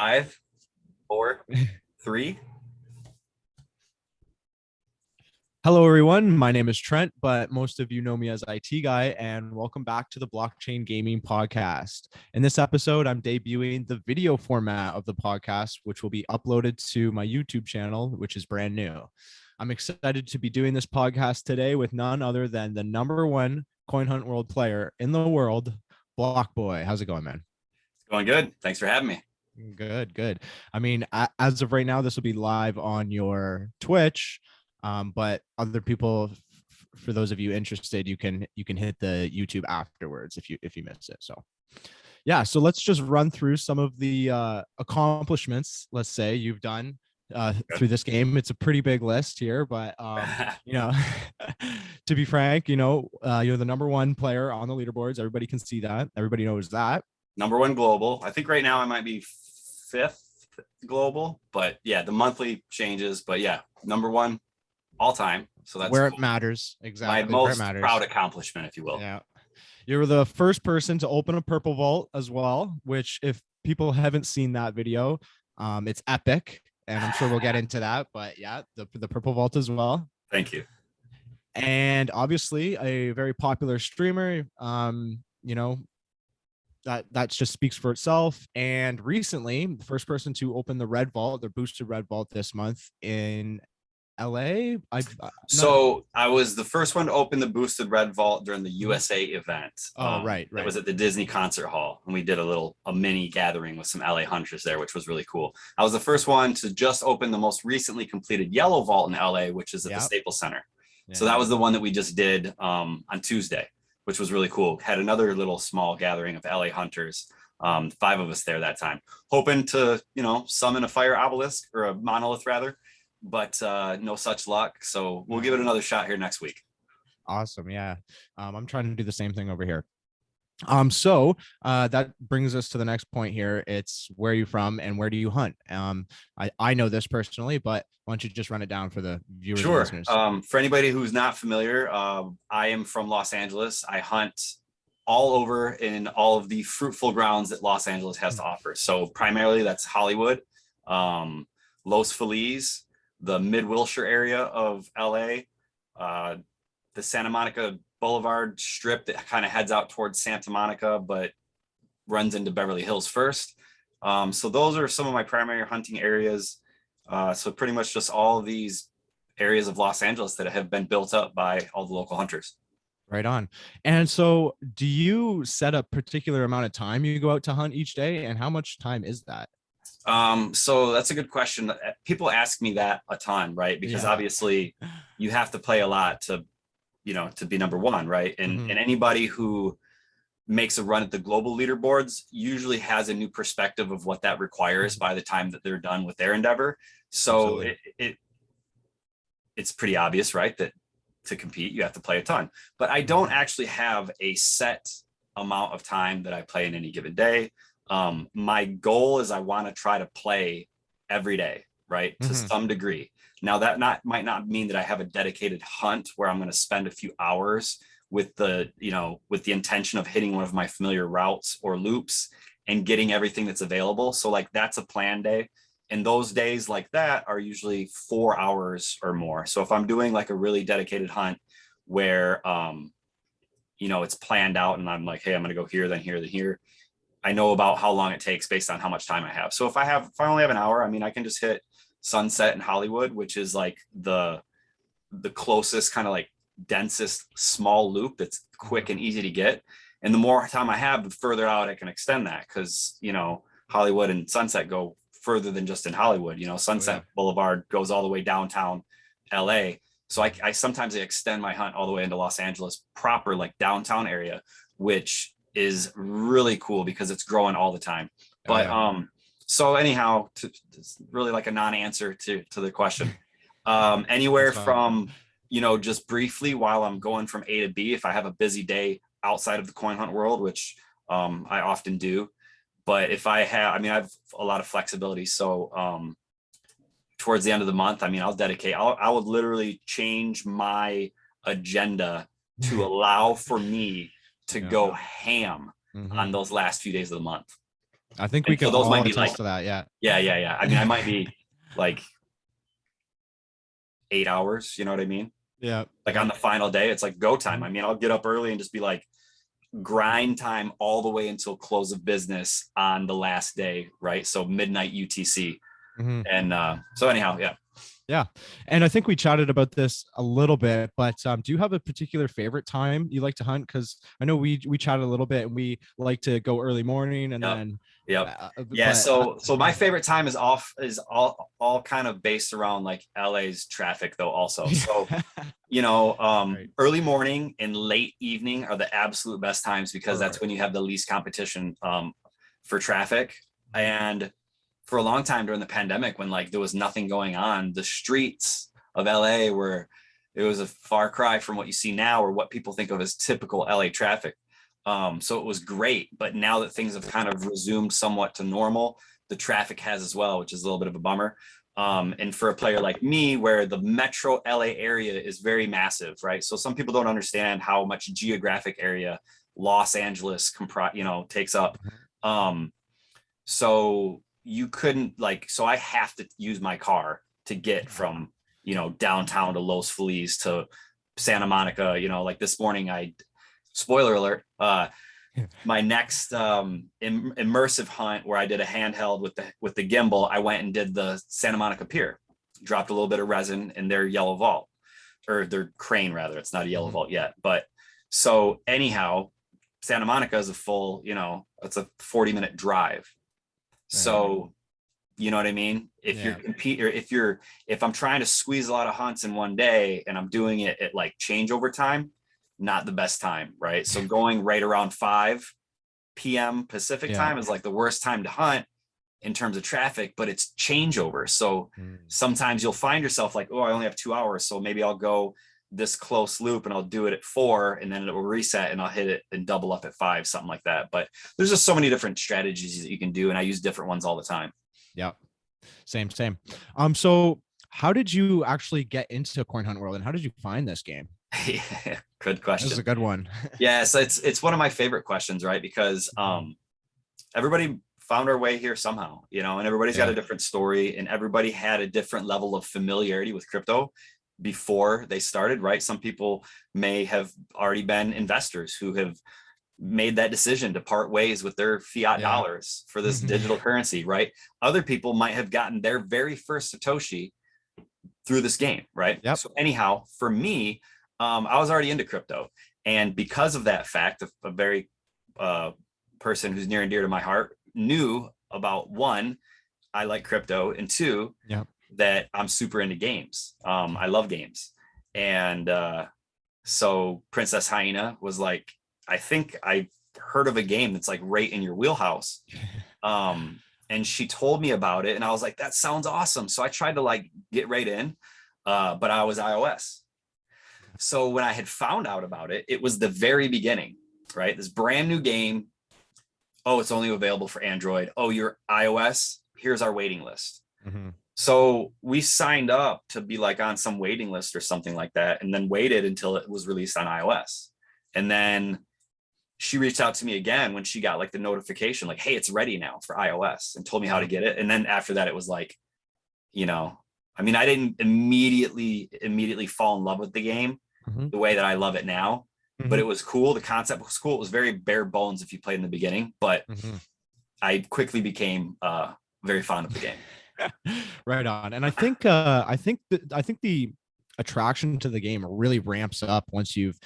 Five, four, three. Hello, everyone. My name is Trent, but most of you know me as IT Guy, and welcome back to the Blockchain Gaming Podcast. In this episode, I'm debuting the video format of the podcast, which will be uploaded to my YouTube channel, which is brand new. I'm excited to be doing this podcast today with none other than the number one coin hunt world player in the world, BlocBoi. How's it going, man? It's going good. Thanks for having me. Good. I mean, as of right now, this will be live on your Twitch. But other people, for those of you interested, you can hit the YouTube afterwards if you miss it. So yeah, so let's just run through some of the accomplishments, let's say, you've done through this game. It's a pretty big list here, but to be frank, you're the number one player on the leaderboards. Everybody can see that. Everybody knows that. Number one global. I think right now I might be fifth global, but yeah, the monthly changes. But yeah, number one all time. So that's where cool. It matters. Exactly. My most proud accomplishment, if you will. Yeah. You were the first person to open a purple vault as well, which if people haven't seen that video, it's epic. And I'm sure we'll get into that. But yeah, the purple vault as well. Thank you. And obviously a very popular streamer. That just speaks for itself. And recently, the first person to open the red vault, the boosted red vault this month in LA. I was the first one to open the boosted red vault during the USA event. Right. It was at the Disney Concert Hall, and we did a mini gathering with some LA hunters there, which was really cool. I was the first one to just open the most recently completed yellow vault in LA, which is at the Staples Center. Yeah. So that was the one that we just did on Tuesday, which was really cool. Had another little small gathering of LA hunters. 5 of us there that time, hoping to summon a fire obelisk or a monolith rather. But no such luck. So we'll give it another shot here next week. Awesome. Yeah. I'm trying to do the same thing over here. So that brings us to the next point here. It's where are you from and where do you hunt? I know this personally, but why don't you just run it down for the viewers and listeners? For anybody who's not familiar, I am from Los Angeles. I hunt all over in all of the fruitful grounds that Los Angeles has to offer. So primarily that's Hollywood, Los Feliz, the Mid-Wilshire area of LA, the Santa Monica Boulevard strip that kind of heads out towards Santa Monica, but runs into Beverly Hills first. So those are some of my primary hunting areas. So pretty much just all of these areas of Los Angeles that have been built up by all the local hunters. Right on. And so do you set a particular amount of time you go out to hunt each day? And how much time is that? So that's a good question. People ask me that a ton, right? Because obviously you have to play a lot to be number one, right? And anybody who makes a run at the global leaderboards usually has a new perspective of what that requires by the time that they're done with their endeavor. So it's pretty obvious, right? That to compete, you have to play a ton, but I don't actually have a set amount of time that I play in any given day. My goal is I want to try to play every day, right? To some degree. Now that might not mean that I have a dedicated hunt where I'm going to spend a few hours with the intention of hitting one of my familiar routes or loops and getting everything that's available. So like that's a plan day. And those days like that are usually 4 hours or more. So if I'm doing like a really dedicated hunt where, it's planned out and I'm like, hey, I'm going to go here, then here, then here. I know about how long it takes based on how much time I have. So if I only have an hour, I mean, I can just hit Sunset in Hollywood, which is like the closest kind of like densest small loop that's quick and easy to get. And the more time I have, the further out I can extend that because, Hollywood and Sunset go further than just in Hollywood. Sunset Boulevard goes all the way downtown LA. So I sometimes extend my hunt all the way into Los Angeles proper, like downtown area, which is really cool because it's growing all the time. But so anyhow, it's really like a non-answer to the question. Anywhere from just briefly while I'm going from A to B, if I have a busy day outside of the coin hunt world, which I often do. But if I have a lot of flexibility. So towards the end of the month, I would literally change my agenda to allow for me to go ham on those last few days of the month. I think we And can so those all might be attest like, to that. Yeah. yeah. I mean, I might be like 8 hours, you know what I mean? Yeah. Like Yeah. on the final day, it's like go time. I mean, I'll get up early and just be like grind time all the way until close of business on the last day, right? So midnight UTC. Mhm. And so anyhow, yeah. Yeah. And I think we chatted about this a little bit, but do you have a particular favorite time you like to hunt? Because I know we chatted a little bit and we like to go early morning and Yep. then Yep. Yeah. but So my favorite time is all kind of based around like LA's traffic though also. So, Right. early morning and late evening are the absolute best times because that's Perfect. when you have the least competition for traffic. And for a long time during the pandemic when like there was nothing going on, the streets of LA were, it was a far cry from what you see now or what people think of as typical LA traffic. So it was great, but now that things have kind of resumed somewhat to normal, the traffic has as well, which is a little bit of a bummer. And for a player like me, where the metro LA area is very massive, right? So some people don't understand how much geographic area Los Angeles takes up. So you couldn't so I have to use my car to get from, downtown to Los Feliz to Santa Monica, like this morning spoiler alert, my next immersive hunt where I did a handheld with the gimbal, I went and did the Santa Monica Pier, dropped a little bit of resin in their yellow vault, or their crane rather. It's not a yellow vault yet, but so anyhow, Santa Monica is a full, it's a 40-minute drive. So you know what I mean? If you're if I'm trying to squeeze a lot of hunts in one day and I'm doing it at like changeover time, not the best time, right? So going right around 5 p.m. Pacific time is like the worst time to hunt in terms of traffic, but it's changeover. So sometimes you'll find yourself like, oh, I only have 2 hours. So maybe I'll go this close loop and I'll do it at 4 and then it will reset and I'll hit it and double up at 5, something like that. But there's just so many different strategies that you can do. And I use different ones all the time. Yeah. Same. So how did you actually get into Coin Hunt World and how did you find this game? Yeah, good question. This is a good one. Yeah, so it's one of my favorite questions, right? Because everybody found our way here somehow, and everybody's got a different story and everybody had a different level of familiarity with crypto before they started, right? Some people may have already been investors who have made that decision to part ways with their fiat dollars for this digital currency, right? Other people might have gotten their very first Satoshi through this game, right? Yep. So anyhow, for me, I was already into crypto. And because of that fact, a very person who's near and dear to my heart knew about, one, I like crypto, and two, that I'm super into games. I love games. And so Princess Hyena was like, I think I heard of a game that's like right in your wheelhouse. And she told me about it and I was like, that sounds awesome. So I tried to like get right in, but I was iOS. So when I had found out about it, it was the very beginning, right? This brand new game. Oh, it's only available for Android. Oh, you're iOS. Here's our waiting list. So we signed up to be like on some waiting list or something like that, and then waited until it was released on iOS. And then she reached out to me again when she got like the notification, like, hey, it's ready now for iOS, and told me how to get it. And then after that, it was like, I mean, I didn't immediately fall in love with the game the way that I love it now, but it was cool. The concept was cool. It was very bare bones if you played in the beginning, but I quickly became very fond of the game. Right on. And I think the attraction to the game really ramps up once you've,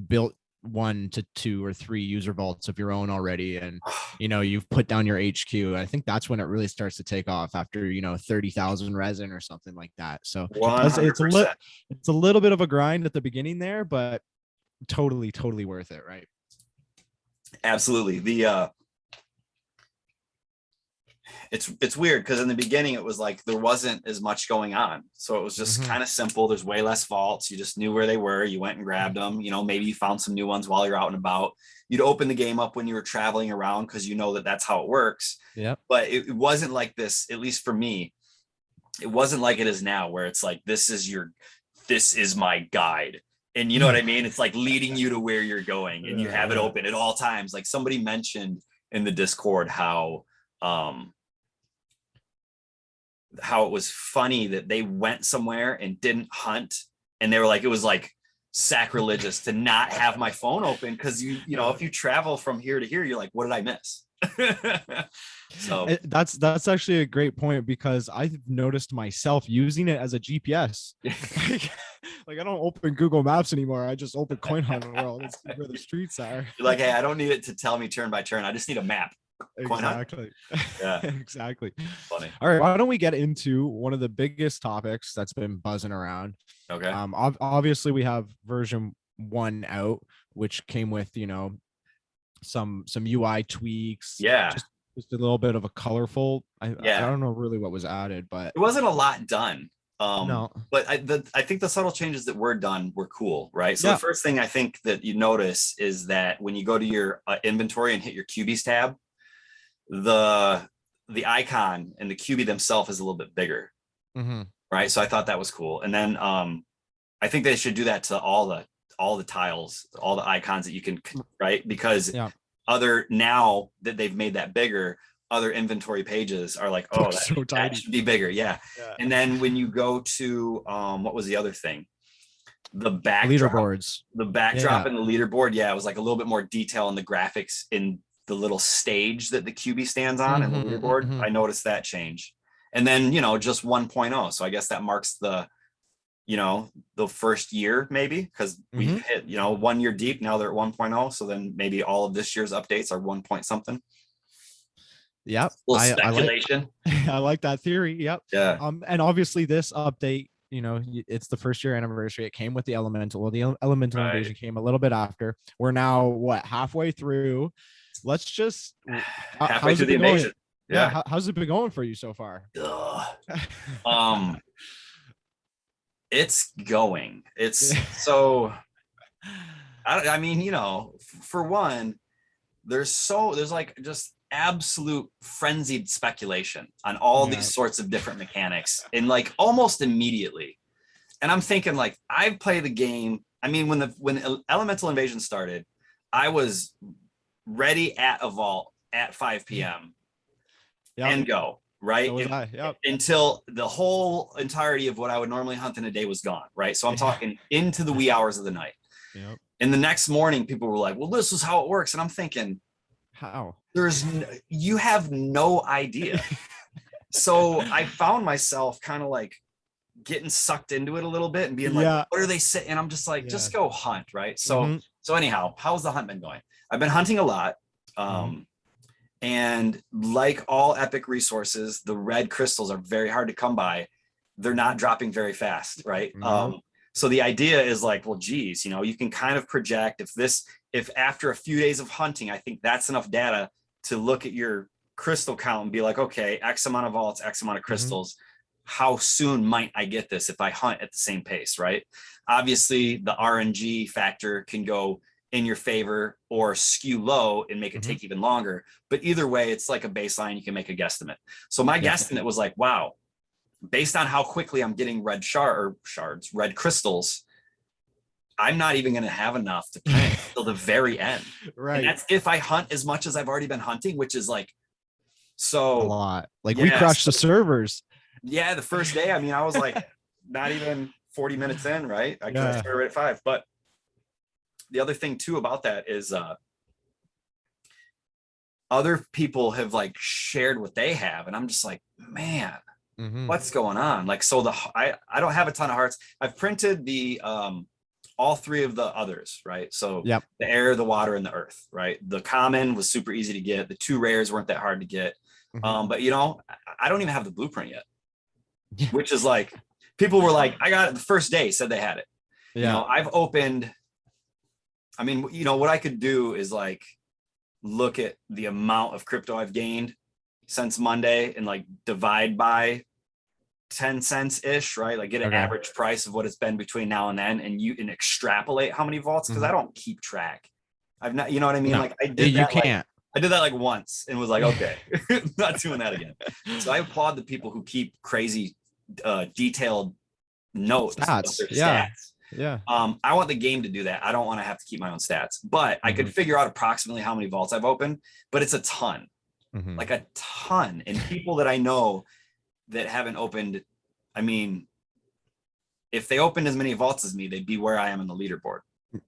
built 1 to 2 or 3 user vaults of your own already, and you've put down your HQ. I think that's when it really starts to take off after 30,000 resin or something like that. So it's a little bit of a grind at the beginning there, but totally worth it, right? Absolutely. It's weird because in the beginning it was like there wasn't as much going on, so it was just kind of simple. There's way less vaults. You just knew where they were. You went and grabbed them. Maybe you found some new ones while you're out and about. You'd open the game up when you were traveling around because that's how it works. Yeah. But it wasn't like this, at least for me. It wasn't like it is now, where it's like this is my guide, and you know what I mean. It's like leading you to where you're going, and you have it open at all times. Like somebody mentioned in the Discord how it was funny that they went somewhere and didn't hunt, and they were like, it was like sacrilegious to not have my phone open, because you know, if you travel from here to here, you're like, what did I miss? So that's actually a great point, because I've noticed myself using it as a GPS. Like I don't open Google Maps anymore. I just open Coin Hunter World and see where the streets are. You're like, hey, I don't need it to tell me turn by turn. I just need a map. Exactly. Yeah. Exactly. Funny. All right, why don't we get into one of the biggest topics that's been buzzing around? Okay. Obviously we have version 1 out, which came with, you know, some UI tweaks. Yeah. Just a little bit of a colorful. I Yeah. don't know really what was added, but it wasn't a lot done. No. But I think the subtle changes that were done were cool, right? So the first thing I think that you notice is that when you go to your inventory and hit your QBs tab, the icon and the QB themselves is a little bit bigger, right? So I thought that was cool. And then I think they should do that to all the tiles, all the icons that you can, right? Because other, now that they've made that bigger, other inventory pages are like, oh, that should be bigger. Yeah. And then when you go to what was the other thing? The backdrop, leaderboards. The backdrop and the leaderboard. Yeah, it was like a little bit more detail in the graphics in the little stage that the QB stands on and the leaderboard. I noticed that change. And then, you know, just 1.0. So I guess that marks the, you know, the first year, maybe, because we hit, you know, 1 year deep. Now they're at 1.0. So then maybe all of this year's updates are 1 point something. Yep. Speculation. I like that theory. Yep. Yeah. And obviously this update, you know, it's the first year anniversary. It came with the elemental. Well, the elemental invasion came a little bit after. We're now what, halfway through? Let's just halfway through the invasion. Yeah. How's it been going for you so far? It's going. It's so. I mean, you know, for one, there's like just absolute frenzied speculation on all these sorts of different mechanics, and like almost immediately. And I'm thinking, like, I've played the game. I mean, when Elemental Invasion started, I was ready at a vault at 5 p.m. and go, right? Until the whole entirety of what I would normally hunt in a day was gone, right? So I'm talking into the wee hours of the night. And the next morning, people were like, well, this is how it works. And I'm thinking, how? You have no idea. So I found myself kind of like getting sucked into it a little bit and being like, what are they saying? And I'm just like, just go hunt, right? So anyhow, how's the hunt been going? I've been hunting a lot. And like all epic resources, the red crystals are very hard to come by. They're not dropping very fast, right? So the idea is like, well, geez, you know, you can kind of project if after a few days of hunting, I think that's enough data to look at your crystal count and be like, okay, X amount of vaults, X amount of crystals. How soon might I get this if I hunt at the same pace, right? Obviously, the RNG factor can go in your favor or skew low and make it take even longer. But either way, it's like a baseline. You can make a guesstimate. So my guesstimate was like, wow, based on how quickly I'm getting red crystals, I'm not even going to have enough to print till the very end. Right. And that's if I hunt as much as I've already been hunting, which is like, so a lot. Like we crushed the servers. Yeah. The first day, I mean, I was like not even 40 minutes in, right? I started right at 5. But the other thing too about that is other people have like shared what they have. And I'm just like, man, what's going on? Like, so I don't have a ton of hearts. I've printed the all 3 of the others, right? So the air, the water, and the earth, right? The common was super easy to get. The 2 rares weren't that hard to get. But you know, I don't even have the blueprint yet, which is like, people were like, I got it the first day, said they had it. You know, I've opened, I mean, you know, what I could do is like, look at the amount of crypto I've gained since Monday and like divide by 10 cents ish, right? Like get an average price of what it's been between now and then, and you can extrapolate how many vaults, because I don't keep track. I've not, you know what I mean? Like I did that. I did that like once and was like, okay, not doing that again. So I applaud the people who keep crazy detailed notes of their stats. Yeah. I want the game to do that. I don't want to have to keep my own stats, but I could figure out approximately how many vaults I've opened, but it's a ton, like a ton. And people that I know that haven't opened, I mean, if they opened as many vaults as me, they'd be where I am in the leaderboard.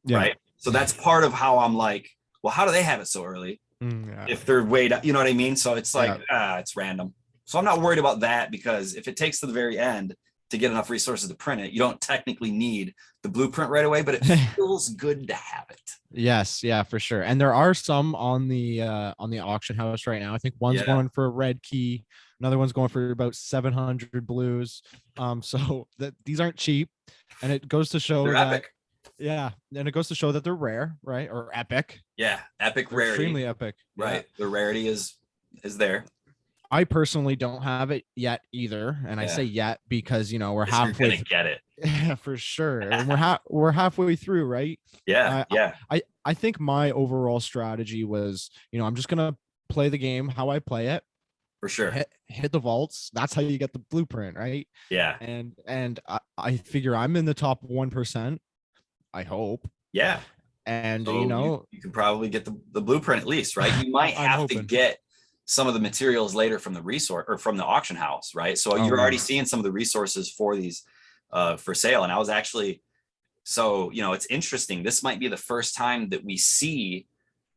Yeah. Right. So that's part of how I'm like, well, how do they have it so early? If they're way down, you know what I mean? So it's like, it's random. So I'm not worried about that, because if it takes to the very end to get enough resources to print it, you don't technically need the blueprint right away, but it feels good to have it. Yes, yeah, for sure. And there are some on the auction house right now. I think one's going for a red key, another one's going for about 700 blues. So that these aren't cheap, and it goes to show they're that epic. Yeah, and it goes to show that they're rare, right? Or epic. Yeah, epic rarity. Extremely epic. Right. The rarity is there. I personally don't have it yet either, and I say yet because we're halfway. You're gonna get it. Yeah, for sure. And we're halfway through, right? Yeah, I think my overall strategy was, I'm just gonna play the game how I play it. For sure. Hit the vaults. That's how you get the blueprint, right? Yeah. And I figure I'm in the top 1%. I hope. Yeah. And so you can probably get the blueprint at least, right? You might have to get some of the materials later from the resource or from the auction house, right? So you're already seeing some of the resources for these for sale. And I was actually, so it's interesting. This might be the first time that we see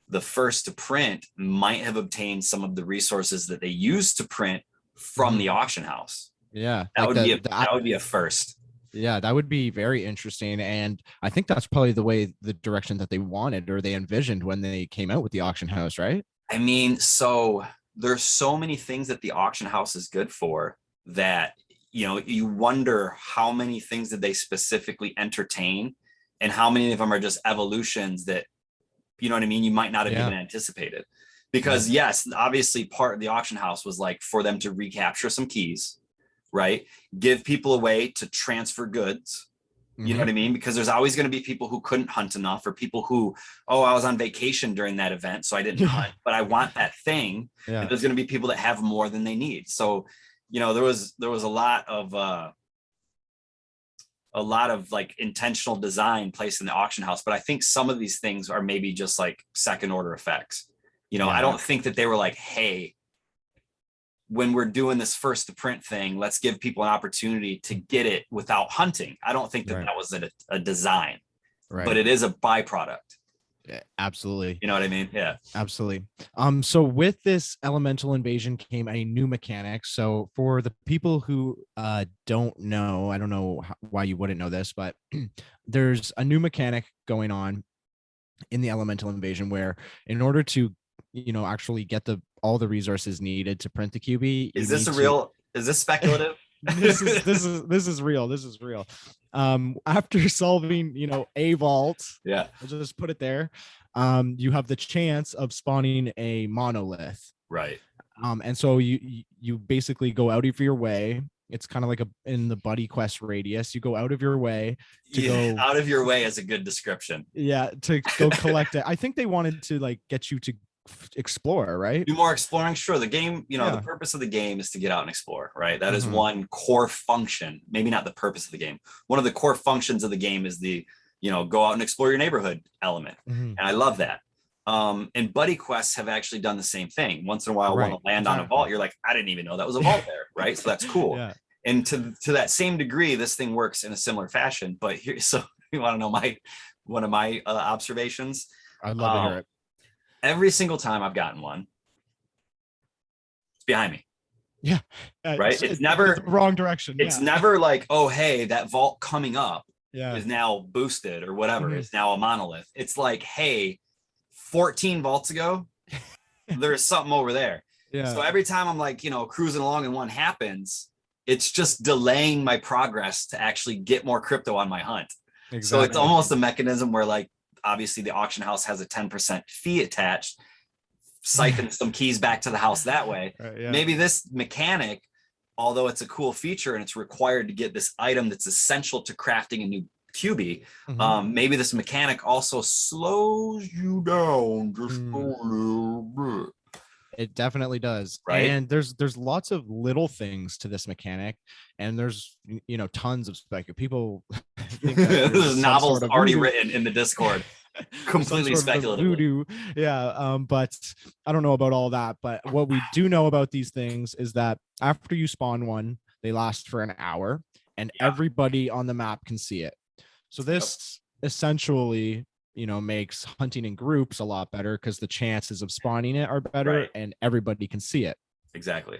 the first to print might have obtained some of the resources that they used to print from the auction house. Yeah, that would be a first. Yeah, that would be very interesting. And I think that's probably the direction that they wanted or they envisioned when they came out with the auction house, right? I mean, so there's so many things that the auction house is good for that, you wonder how many things did they specifically entertain and how many of them are just evolutions that, you know what I mean, you might not have even anticipated. Because yes, obviously part of the auction house was like for them to recapture some keys, right? Give people a way to transfer goods. You know what I mean? Because there's always going to be people who couldn't hunt enough, or people who, I was on vacation during that event, so I didn't hunt, but I want that thing. And there's going to be people that have more than they need. So, there was a lot of like intentional design placed in the auction house, but I think some of these things are maybe just like second order effects. I don't think that they were like, hey, when we're doing this first to print thing, let's give people an opportunity to get it without hunting. I don't think that was a design, but it is a byproduct. Yeah, absolutely. You know what I mean? Yeah, absolutely. So with this elemental invasion came a new mechanic. So for the people who don't know, I don't know why you wouldn't know this, but there's a new mechanic going on in the elemental invasion where in order to actually get all the resources needed to print the QB. Is this speculative? this is real. After solving, a vault, I'll just put it there. You have the chance of spawning a monolith. Right. And so you basically go out of your way. It's kind of like in the buddy quest radius. You go out of your way to go out of your way is a good description. Yeah, to go collect it. I think they wanted to like get you to explore, right? Do more exploring. Sure. The game, the purpose of the game is to get out and explore, right? That is one core function, maybe not the purpose of the game. One of the core functions of the game is the, go out and explore your neighborhood element. And I love that. And buddy quests have actually done the same thing. Once in a while, want to land on a vault. You're like, I didn't even know that was a vault there. Right. So that's cool. And to that same degree, this thing works in a similar fashion, but so you want to know one of my observations. I'd love to hear it. Every single time I've gotten one, it's behind me. Yeah. Right. It's never the wrong direction. It's never like, oh, hey, that vault coming up is now boosted or whatever. It's now a monolith. It's like, hey, 14 vaults ago, there's something over there. So every time I'm like, cruising along and one happens, it's just delaying my progress to actually get more crypto on my hunt. Exactly. So it's almost a mechanism where like, obviously the auction house has a 10% fee attached, siphon some keys back to the house that way. Maybe this mechanic, although it's a cool feature and it's required to get this item that's essential to crafting a new QB, maybe this mechanic also slows you down just a little bit. It definitely does. Right. And there's lots of little things to this mechanic, and there's tons of people think that There's there's some novels sort of already voodoo. written in the Discord, There's some completely sort of speculatively. voodoo. Yeah. But I don't know about all that. But what we do know about these things is that after you spawn one, they last for an hour, and everybody on the map can see it. So this essentially, makes hunting in groups a lot better because the chances of spawning it are better, and everybody can see it. Exactly.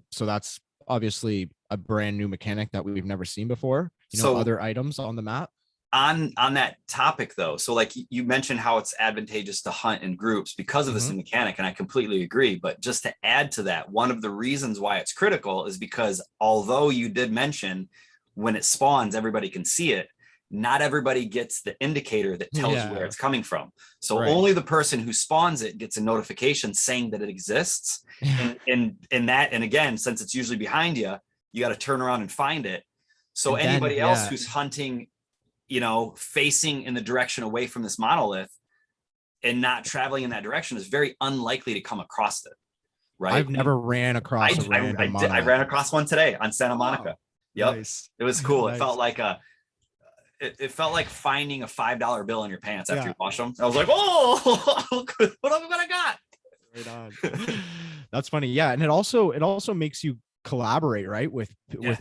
So that's obviously a brand new mechanic that we've never seen before. So other items on the map. On that topic though, so like you mentioned how it's advantageous to hunt in groups because of this mechanic, and I completely agree. But just to add to that, one of the reasons why it's critical is because although you did mention when it spawns, everybody can see it, not everybody gets the indicator that tells you where it's coming from. So only the person who spawns it gets a notification saying that it exists. And again, since it's usually behind you, you got to turn around and find it. So and anybody else who's hunting, facing in the direction away from this monolith and not traveling in that direction is very unlikely to come across it. Right. I've never ran across a random monolith. I ran across one today on Santa Monica. Yep. Nice. It was cool. Nice. It felt like it felt like finding a $5 bill in your pants after you wash them. I was like, oh, what have I got? Right on. That's funny. Yeah. And it also makes you collaborate, right, with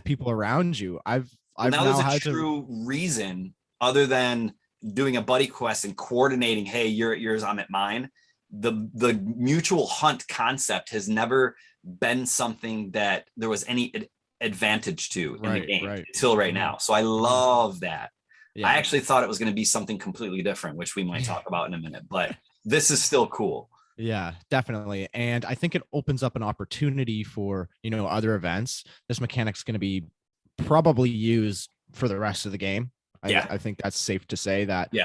people around you. I've now there's a true reason other than doing a buddy quest and coordinating, hey, you're at yours, I'm at mine. The mutual hunt concept has never been something that there was any advantage to in the game until right now. So I love that. Yeah. I actually thought it was going to be something completely different, which we might talk about in a minute, but this is still cool. Yeah, definitely. And I think it opens up an opportunity for, other events. This mechanic's going to be probably used for the rest of the game. I think that's safe to say that,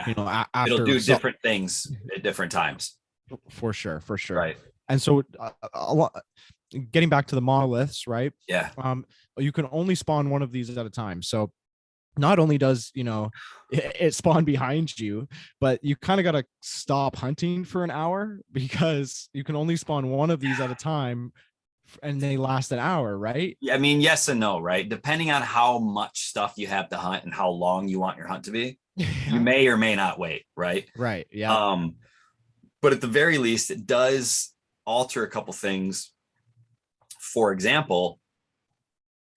after it'll do different things at different times. For sure. Right. And so getting back to the monoliths, right? Yeah. You can only spawn one of these at a time. So not only does, it spawn behind you, but you kind of got to stop hunting for an hour because you can only spawn one of these at a time and they last an hour, right? Yeah, I mean, yes and no, right? Depending on how much stuff you have to hunt and how long you want your hunt to be, you may or may not wait, right? Right, yeah. But at the very least, it does alter a couple things. For example,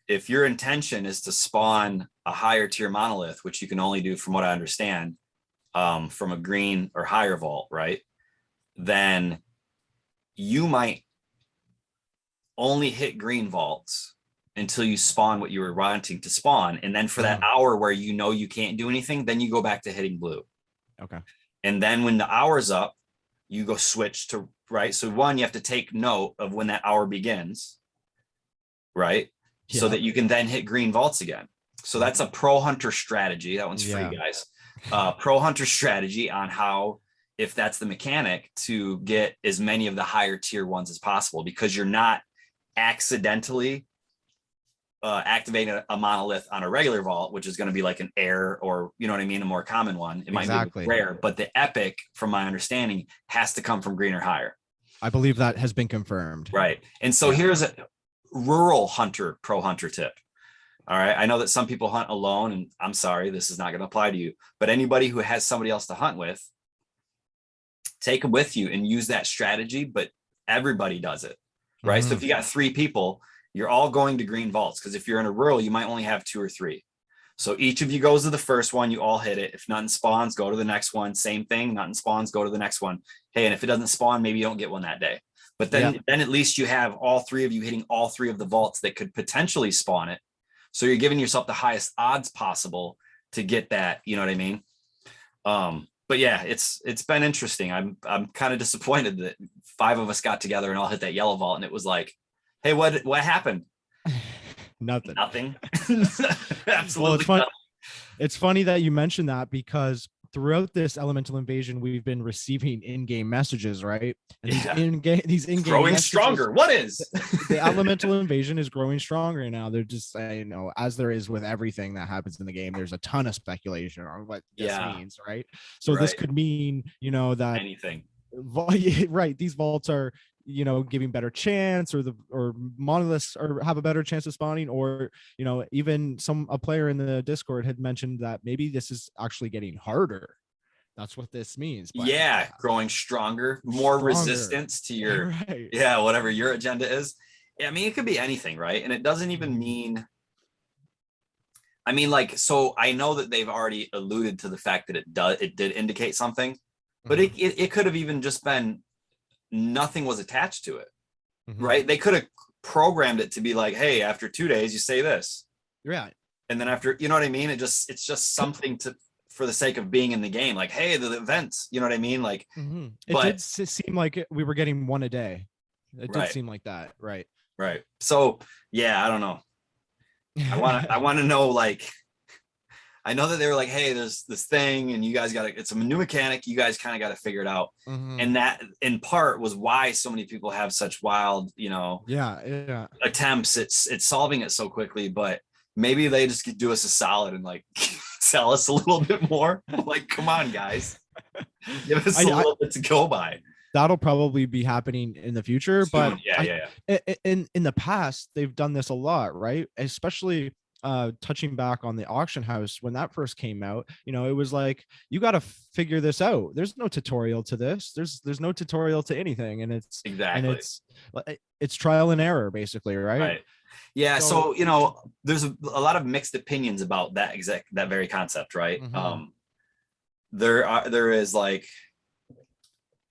if your intention is to spawn a higher tier monolith, which you can only do from what I understand, from a green or higher vault, right? Then you might only hit green vaults until you spawn what you were wanting to spawn. And then for that hour where you can't do anything, then you go back to hitting blue. Okay. And then when the hour's up, you go switch to right. So one, you have to take note of when that hour begins, right? Yeah. So that you can then hit green vaults again. So that's a pro hunter strategy. That one's free, guys. Pro hunter strategy on how, if that's the mechanic, to get as many of the higher tier ones as possible, because you're not accidentally activating a monolith on a regular vault, which is going to be like an air or, you know what I mean, a more common one. It might be rare, but the epic, from my understanding, has to come from green or higher. I believe that has been confirmed. Right. And so here's a rural hunter, pro hunter tip. All right. I know that some people hunt alone, and I'm sorry, this is not going to apply to you, but anybody who has somebody else to hunt with, take them with you and use that strategy, but everybody does it. Right. So if you got 3 people, you're all going to green vaults, because if you're in a rural, you might only have 2 or 3. So each of you goes to the first one, you all hit it. If nothing spawns, go to the next one. Same thing, nothing spawns, go to the next one. Hey, and if it doesn't spawn, maybe you don't get one that day. But then at least you have all 3 of you hitting all 3 of the vaults that could potentially spawn it. So you're giving yourself the highest odds possible to get that, you know what I mean? But yeah, it's been interesting. I'm kind of disappointed that 5 of us got together and all hit that yellow vault, and it was like, hey, what happened? Nothing. Absolutely. Well, it's funny that you mentioned that, because throughout this elemental invasion, we've been receiving in-game messages, right? And these in-game growing messages, stronger. What is the elemental invasion is growing stronger now. They're just, as there is with everything that happens in the game, there's a ton of speculation on what this means, right? So this could mean, that anything. Right, these vaults are giving better chance, or monoliths or have a better chance of spawning, or even a player in the Discord had mentioned that maybe this is actually getting harder. That's what this means. But yeah, growing stronger, more resistance to your right. whatever your agenda is. Yeah, I mean, it could be anything, right? And it doesn't even mean, I mean, like, so I know that they've already alluded to the fact that it did indicate something, but it could have even just been nothing was attached to it, right? They could have programmed it to be like, hey, after 2 days you say this, right? And then after, you know what I mean? It's just something for the sake of being in the game, like, hey, the events, you know what I mean? Like, it did seem like we were getting one a day. It did seem like that, right? Right. So yeah, I don't know. I want to know, like, I know that they were like, hey, there's this thing and you guys it's a new mechanic. You guys kind of got to figure it out. And that in part was why so many people have such wild, attempts at solving it so quickly. But maybe they just could do us a solid and like sell us a little bit more. Like, come on, guys, give us a little bit to go by. That'll probably be happening in the future. But in the past, they've done this a lot, right? Especially touching back on the auction house, when that first came out, it was like, you got to figure this out. There's no tutorial to this. There's no tutorial to anything. And it's it's trial and error, basically, right? Yeah. So there's a lot of mixed opinions about that very concept, right? There is like,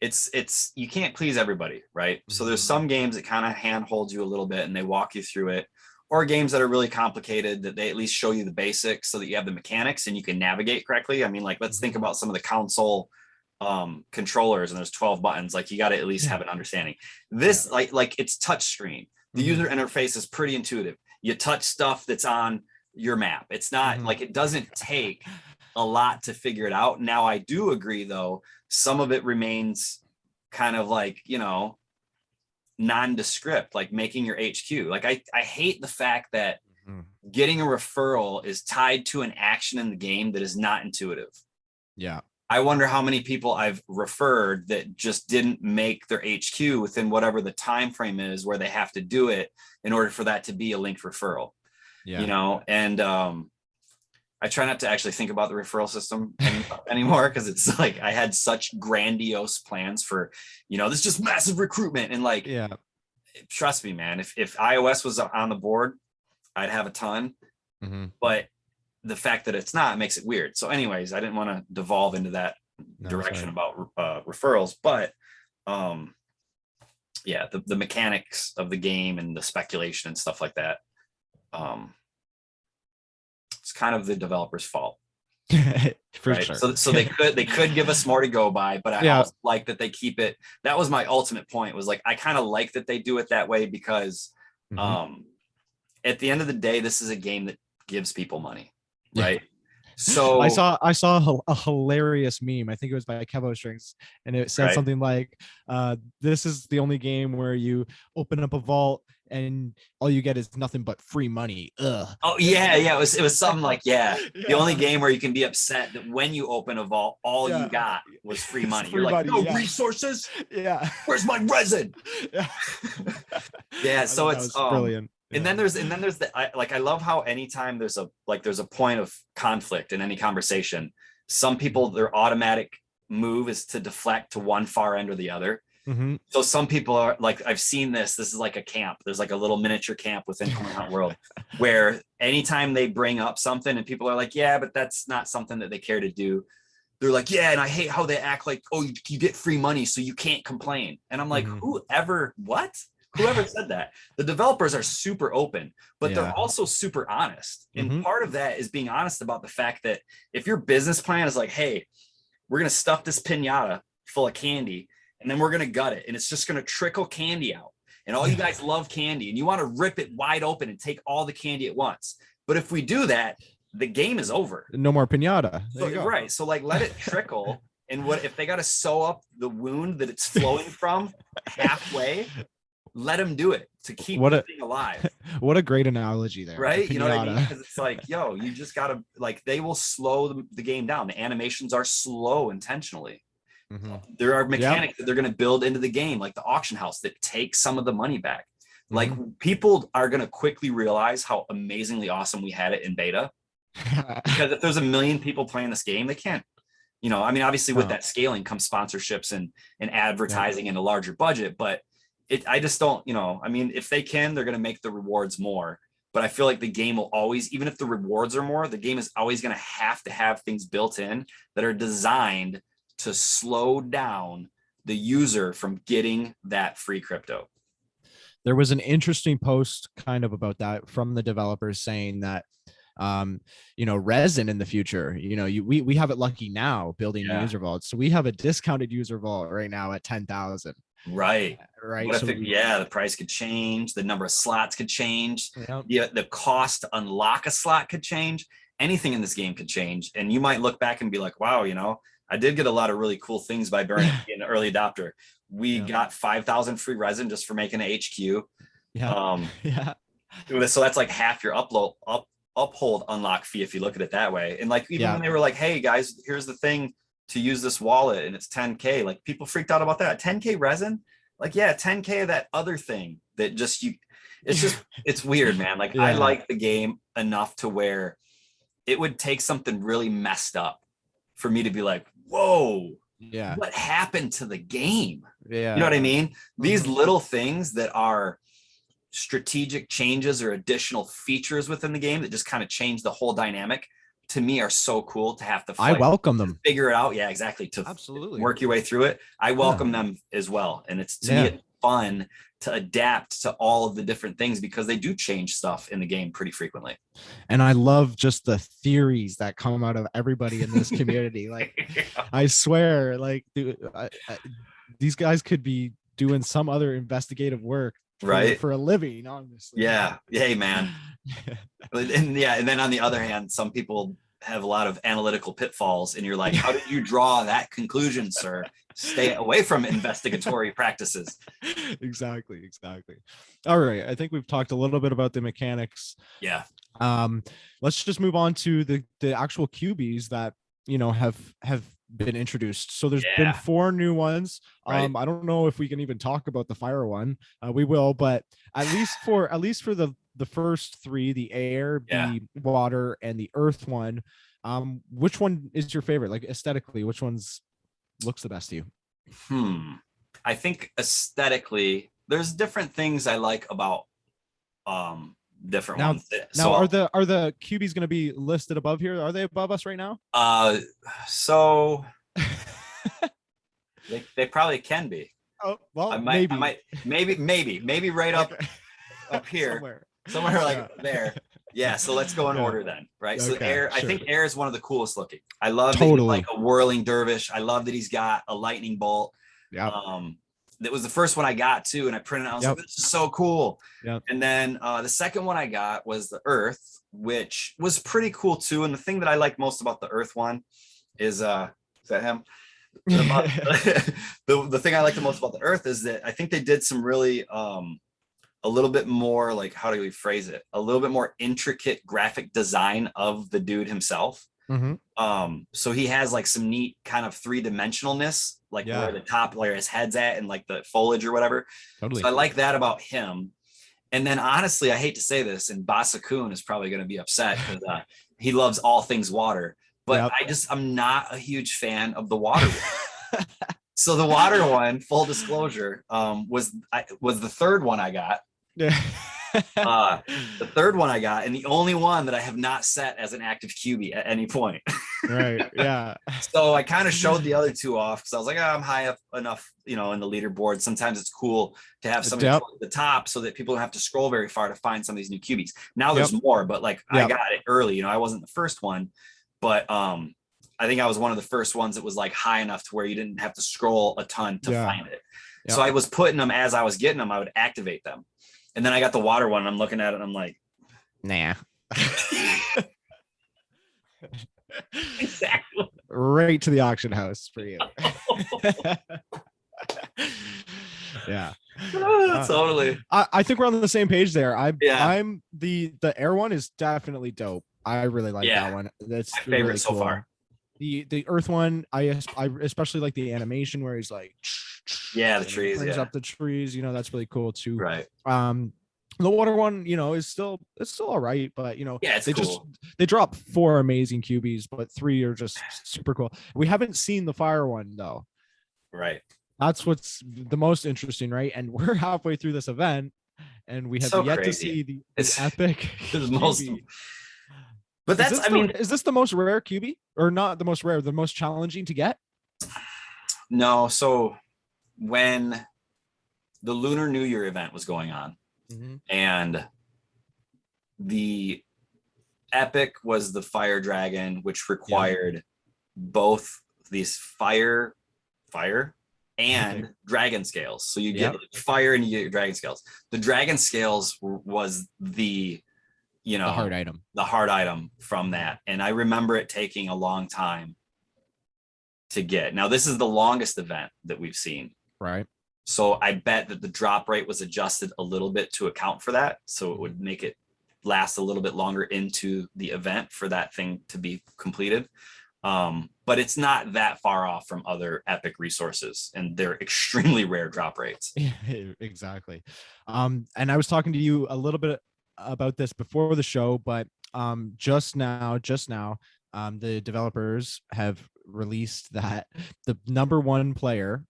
it's you can't please everybody, right? So there's some games that kind of handhold you a little bit and they walk you through it, or games that are really complicated that they at least show you the basics so that you have the mechanics and you can navigate correctly. I mean, like, let's think about some of the console controllers, and there's 12 buttons. Like, you got to at least have an understanding. This like it's touch screen. The user interface is pretty intuitive. You touch stuff that's on your map. It's not like, it doesn't take a lot to figure it out. Now, I do agree, though, some of it remains kind of like, nondescript, like making your HQ. Like, I hate the fact that getting a referral is tied to an action in the game that is not intuitive. Yeah. I wonder how many people I've referred that just didn't make their HQ within whatever the time frame is where they have to do it in order for that to be a linked referral. And I try not to actually think about the referral system anymore, because it's like, I had such grandiose plans for, this just massive recruitment, and like, trust me, man, if iOS was on the board, I'd have a ton, but the fact that it's not makes it weird. So anyways, I didn't want to devolve into that direction about referrals, but the mechanics of the game and the speculation and stuff like that, it's kind of the developer's fault. For sure. So they could give us more to go by, but I also like that they keep it. That was my ultimate point, was like, I kind of like that they do it that way, because at the end of the day, this is a game that gives people money, right? So I saw a hilarious meme. I think it was by Kevo Strings, and it said something like, this is the only game where you open up a vault and all you get is nothing but free money. Ugh. Oh yeah. It was something like, the only game where you can be upset that when you open a vault, all you got was free money. You're like, no resources. Where's my resin? So it's brilliant. And then there's I love how anytime there's a point of conflict in any conversation, some people, their automatic move is to deflect to one far end or the other. So some people are like, I've seen this is like a camp. There's like a little miniature camp within Coin Hunt World, where anytime they bring up something and people are like, yeah, but that's not something that they care to do, they're like, yeah, and I hate how they act like, oh, you get free money, so you can't complain. And I'm like, whoever said that? The developers are super open, but they're also super honest. And part of that is being honest about the fact that if your business plan is like, hey, we're going to stuff this piñata full of candy, and then we're going to gut it, and it's just going to trickle candy out, and all you guys love candy, and you want to rip it wide open and take all the candy at once. But if we do that, the game is over. No more piñata. So like, let it trickle. And what if they got to sew up the wound that it's flowing from halfway? Let them do it to keep the thing alive. What a great analogy there, right? You know what I mean? Because it's like, you just gotta, like, they will slow the game down. The animations are slow intentionally, There are mechanics that they're going to build into the game, like the auction house, that take some of the money back. Like people are going to quickly realize how amazingly awesome we had it in beta. Because if there's a million people playing this game, they can't, I mean, obviously with that scaling comes sponsorships and advertising and a larger budget, but I just don't, I mean, if they can, they're going to make the rewards more. But I feel like the game will always, even if the rewards are more, the game is always going to have things built in that are designed to slow down the user from getting that free crypto. There was an interesting post kind of about that from the developers saying that, resin in the future, we have it lucky now building user vaults. So we have a discounted user vault right now at 10,000. Right. Right. What if the price could change, the number of slots could change, the cost to unlock a slot could change, anything in this game could change. And you might look back and be like, wow, I did get a lot of really cool things by burning being an early adopter. We got 5,000 free resin just for making an HQ. So that's like half your uphold unlock fee if you look at it that way. And like even when they were like, hey guys, here's the thing to use this wallet and it's 10K, like people freaked out about that. 10K resin, like 10K of that other thing that it's weird, man. Like I like the game enough to where it would take something really messed up for me to be like, whoa, what happened to the game? You know what I mean? These little things that are strategic changes or additional features within the game that just kind of change the whole dynamic, to me, are so cool to have to I welcome them, figure it out. Exactly. To absolutely work your way through it. I welcome them as well. And it's to me, it's fun to adapt to all of the different things because they do change stuff in the game pretty frequently. And I love just the theories that come out of everybody in this community. Like, I swear, like these guys could be doing some other investigative work for a living, honestly. Hey man. And then on the other hand, some people have a lot of analytical pitfalls and you're like, how did you draw that conclusion, sir? Stay away from investigatory practices. Exactly. All right, I think we've talked a little bit about the mechanics. Let's just move on to the actual QBs that have been introduced. So there's been 4 new ones. I don't know if we can even talk about the fire one. We will, but at least for the first 3, the air, the water, and the earth one, which one is your favorite? Like aesthetically, which one's looks the best to you? I think aesthetically, there's different things I like about different ones. Now, are the QBs going to be listed above here? Are they above us right now? So they probably can be. Oh well, maybe right up here, somewhere like there. So let's go in order then, right? So air, I think air is one of the coolest looking. I love that he's like a whirling dervish. I love that he's got a lightning bolt. That was the first one I got too, and I printed it. I was like, this is so cool. And then the second one I got was the earth, which was pretty cool too. And the thing that I like most about the earth one is that him? The thing I like the most about the earth is that I think they did some really a little bit more, like, how do we phrase it? A little bit more intricate graphic design of the dude himself. So he has like some neat kind of 3-dimensionalness, like where the top layer his head's at and like the foliage or whatever. So I like that about him. And then honestly, I hate to say this, and Basakun is probably going to be upset because he loves all things water, but I'm not a huge fan of the water one. So the water one, full disclosure, was the third one I got. The third one I got, and the only one that I have not set as an active QB at any point. So I kind of showed the other 2 off because I was like, I'm high up enough, in the leaderboard. Sometimes it's cool to have somebody at the top so that people don't have to scroll very far to find some of these new QBs. Now there's more, but like I got it early. I wasn't the first one, but I think I was one of the first ones that was like high enough to where you didn't have to scroll a ton to find it. So I was putting them as I was getting them, I would activate them. And then I got the water one and I'm looking at it and I'm like, nah. Exactly. Right to the auction house for you. Totally. I think we're on the same page there. I'm the air one is definitely dope. I really like that one. That's my favorite so far. The Earth one, I especially like the animation where he's like, the trees, brings up the trees. That's really cool too. Right. The water one, is still all right, but it's cool. They drop 4 amazing QBs, but 3 are just super cool. We haven't seen the fire one though. Right. That's what's the most interesting, right? And we're halfway through this event, and we have yet to see the epic QB. But is this the most rare QB, or not the most rare, the most challenging to get? No. So when the Lunar New Year event was going on, and the epic was the fire dragon, which required both these fire and dragon scales. So you get fire and you get your dragon scales. The dragon scales was the hard item from that. And I remember it taking a long time to get. Now, this is the longest event that we've seen. Right. So I bet that the drop rate was adjusted a little bit to account for that. So it would make it last a little bit longer into the event for that thing to be completed. But it's not that far off from other epic resources, and they're extremely rare drop rates. Yeah, exactly. And I was talking to you a little bit about this before the show, but just now, the developers have released that the number one player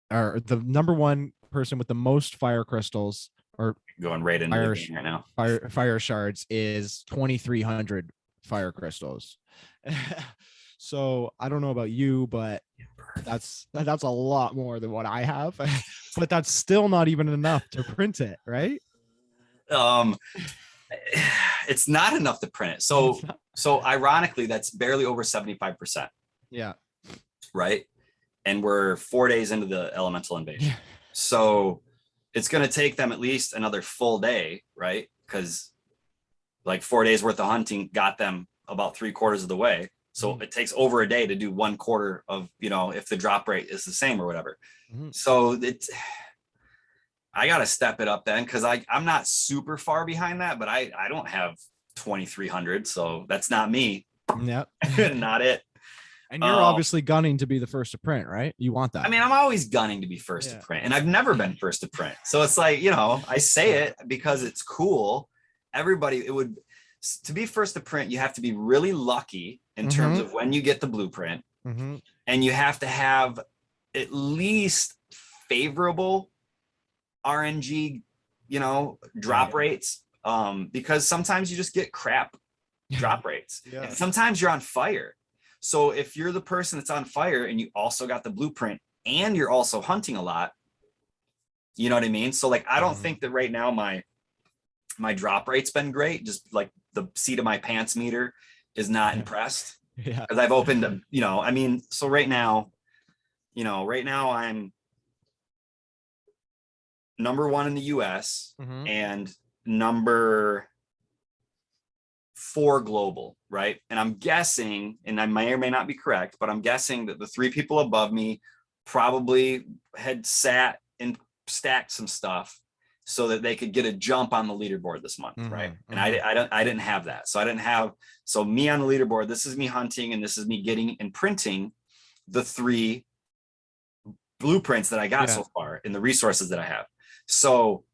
the number one person with the most fire crystals, or going right into the game right now, fire shards, is 2,300 fire crystals. So I don't know about you, but that's a lot more than what I have. But that's still not even enough to print it, right? It's not enough to print it. So ironically, that's barely over 75%. Yeah. Right. And we're 4 days into the elemental invasion. Yeah. So it's going to take them at least another full day, right? Because like 4 days worth of hunting got them about 3/4 of the way. So it takes over a day to do 1/4 of, if the drop rate is the same or whatever. So I got to step it up then, because I'm not super far behind that, but I don't have 2,300. So that's not me. Yep. Not it. And you're obviously gunning to be the first to print, right? You want that. I mean, I'm always gunning to be first to print, and I've never been first to print. So it's like, I say it because it's cool. To be first to print, you have to be really lucky in terms of when you get the blueprint, and you have to have at least favorable RNG, drop rates, because sometimes you just get crap drop rates. And sometimes you're on fire. So if you're the person that's on fire and you also got the blueprint and you're also hunting a lot, you know what I mean? So like, I don't think that right now my drop rate's been great. Just like the seat of my pants meter is not impressed. Yeah. Because I've opened, so right now I'm number 1 in the US and number 4 global, right? And I'm guessing, and I may or may not be correct, but I'm guessing that the 3 people above me probably had sat and stacked some stuff so that they could get a jump on the leaderboard this month, right? And I didn't have that. So me on the leaderboard, this is me hunting, and this is me getting and printing the 3 blueprints that I got so far in the resources that I have. So,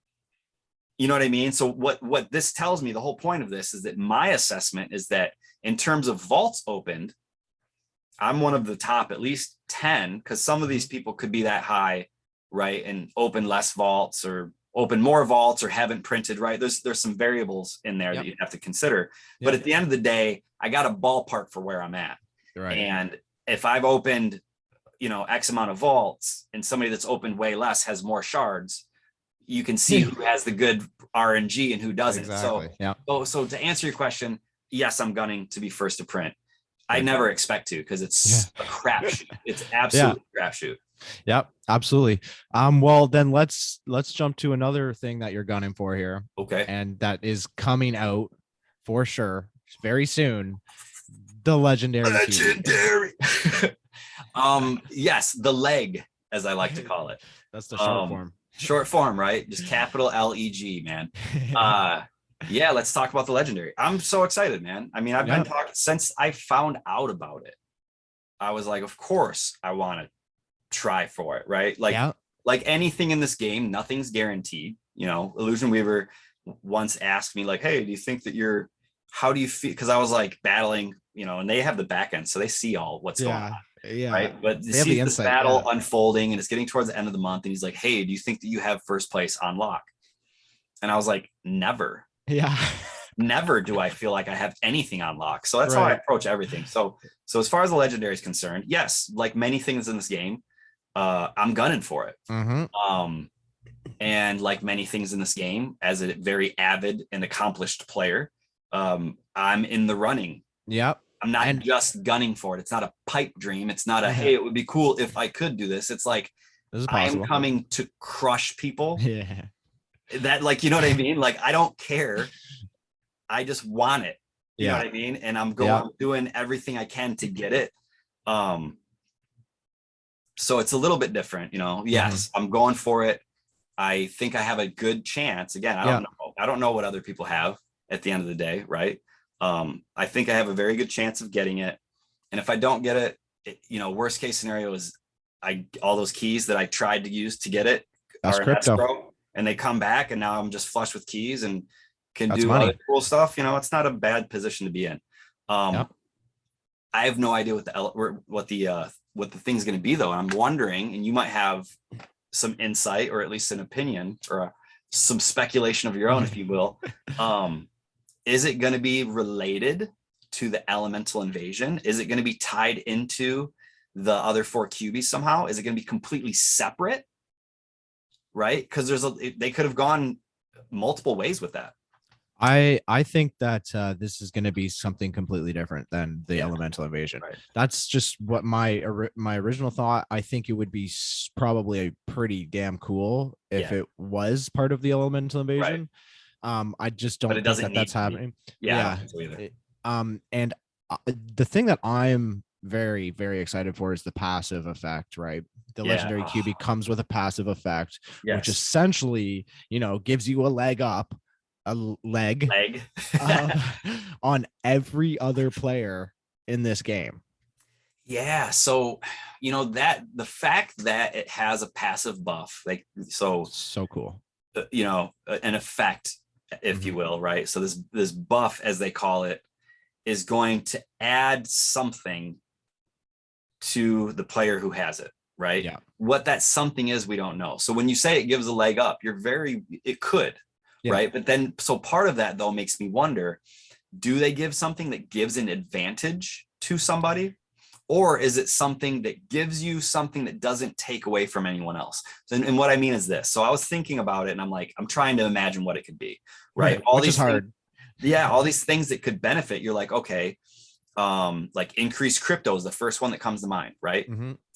you know what I mean? So what this tells me, the whole point of this is that my assessment is that in terms of vaults opened, I'm one of the top at least 10, because some of these people could be that high, right? And open less vaults or open more vaults or haven't printed, right? There's some variables in there that you have to consider. But at the end of the day, I got a ballpark for where I'm at. Right. And if I've opened, X amount of vaults, and somebody that's opened way less has more shards, you can see who has the good RNG and who doesn't. Exactly. So to answer your question, yes, I'm gunning to be first to print. I never expect to, because it's a crapshoot. It's absolutely crapshoot. Yep, absolutely. Well, then let's jump to another thing that you're gunning for here. Okay. And that is coming out for sure very soon. The legendary. Yes, the leg, as I like to call it. That's the short form. Short form, right? Just capital LEG, man. Yeah, let's talk about the legendary. I'm so excited, man. I mean, I've been talking since I found out about it. I was like, of course I want to try for it, right? Like anything in this game, nothing's guaranteed. You know, Illusion Weaver once asked me, like, hey, do you think that how do you feel? Because I was like battling, you know, and they have the back end, so they see all what's going on. Yeah. Right. But he sees this battle unfolding and it's getting towards the end of the month. And he's like, hey, do you think that you have first place on lock? And I was like, never. Yeah. Never do I feel like I have anything on lock. So that's how I approach everything. So as far as the legendary is concerned, yes, like many things in this game, I'm gunning for it. And like many things in this game, as a very avid and accomplished player, I'm in the running. Yep. I'm not just gunning for it. It's not a pipe dream. It's not a, hey, it would be cool if I could do this. It's like, I am coming to crush people. Yeah. That, like, you know what I mean? Like, I don't care. I just want it. You know what I mean? And I'm doing everything I can to get it. So it's a little bit different, you know. Yes, I'm going for it. I think I have a good chance. Again, I don't know. I don't know what other people have at the end of the day, right? I think I have a very good chance of getting it. And if I don't get it, you know, worst case scenario is all those keys that I tried to use to get it are in escrow, and they come back, and now I'm just flush with keys and can do other cool stuff. You know, it's not a bad position to be in. I have no idea what the thing's going to be, though. And I'm wondering, and you might have some insight or at least an opinion or some speculation of your own, if you will. Is it going to be related to the elemental invasion? Is it going to be tied into the other 4 cubies somehow? Is it going to be completely separate? Right? Because they could have gone multiple ways with that. I think that this is going to be something completely different than the elemental invasion. Right. That's just what my original thought. I think it would be probably a pretty damn cool if it was part of the elemental invasion. Right. I just don't think that that's happening. Yeah. And the thing that I'm very, very excited for is the passive effect, right? The legendary QB comes with a passive effect, which essentially, you know, gives you a leg up. On every other player in this game. Yeah, so you know that the fact that it has a passive buff, like so cool. You know, an effect, if you will, right? So this buff, as they call it, is going to add something to the player who has it, right? Yeah. What that something is, we don't know. So when you say it gives a leg up, it could. Yeah. Right. But then, so part of that, though, makes me wonder, do they give something that gives an advantage to somebody? Or is it something that gives you something that doesn't take away from anyone else? And what I mean is this. So I was thinking about it and I'm like, I'm trying to imagine what it could be. Right. Which is hard. All these things that could benefit. You're like, okay, like increased crypto is the first one that comes to mind. Right.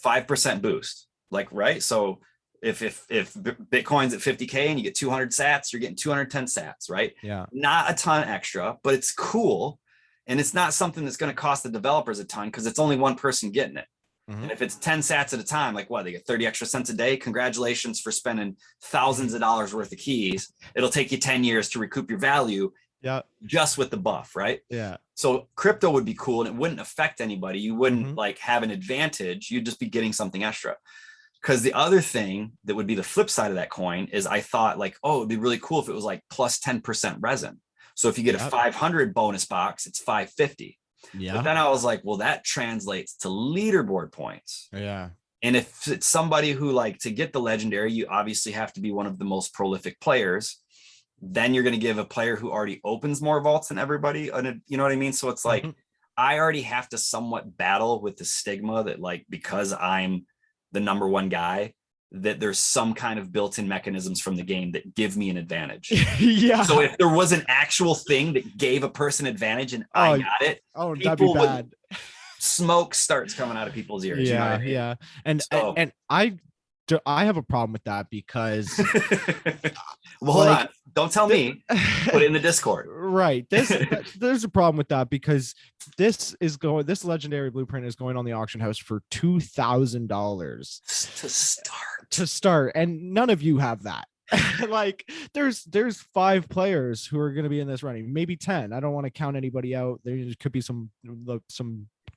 5% boost. Like, right. So if Bitcoin's at 50K and you get 200 sats, you're getting 210 sats, right? Yeah. Not a ton extra, but it's cool. And it's not something that's going to cost the developers a ton because it's only one person getting it. And if it's 10 sats at a time, like what, they get 30 extra cents a day. Congratulations for spending thousands of dollars worth of keys. It'll take you 10 years to recoup your value. Yeah. Just with the buff, right? Yeah. So crypto would be cool and it wouldn't affect anybody. You wouldn't like have an advantage. You'd just be getting something extra. Because the other thing that would be the flip side of that coin is I thought like, oh, it'd be really cool if it was like plus 10% resin. So if you get a 500 bonus box, it's 550. Yeah. But then I was like, well, that translates to leaderboard points. Yeah. And if it's somebody who, like, to get the legendary, you obviously have to be one of the most prolific players. Then you're going to give a player who already opens more vaults than everybody. And you know what I mean? So it's like, I already have to somewhat battle with the stigma that, like, because I'm the number one guy, that there's some kind of built-in mechanisms from the game that give me an advantage. Yeah. So if there was an actual thing that gave a person advantage and I got it, that'd be bad. Smoke starts coming out of people's ears. Yeah. You know what I mean? Yeah. And I have a problem with that because well, hold on. Don't tell me. Put it in the Discord. Right. There's a problem with that because this legendary blueprint is going on the auction house for $2,000 to start. And none of you have that. Like there's 5 players who are going to be in this running, maybe 10. I don't want to count anybody out. There could be some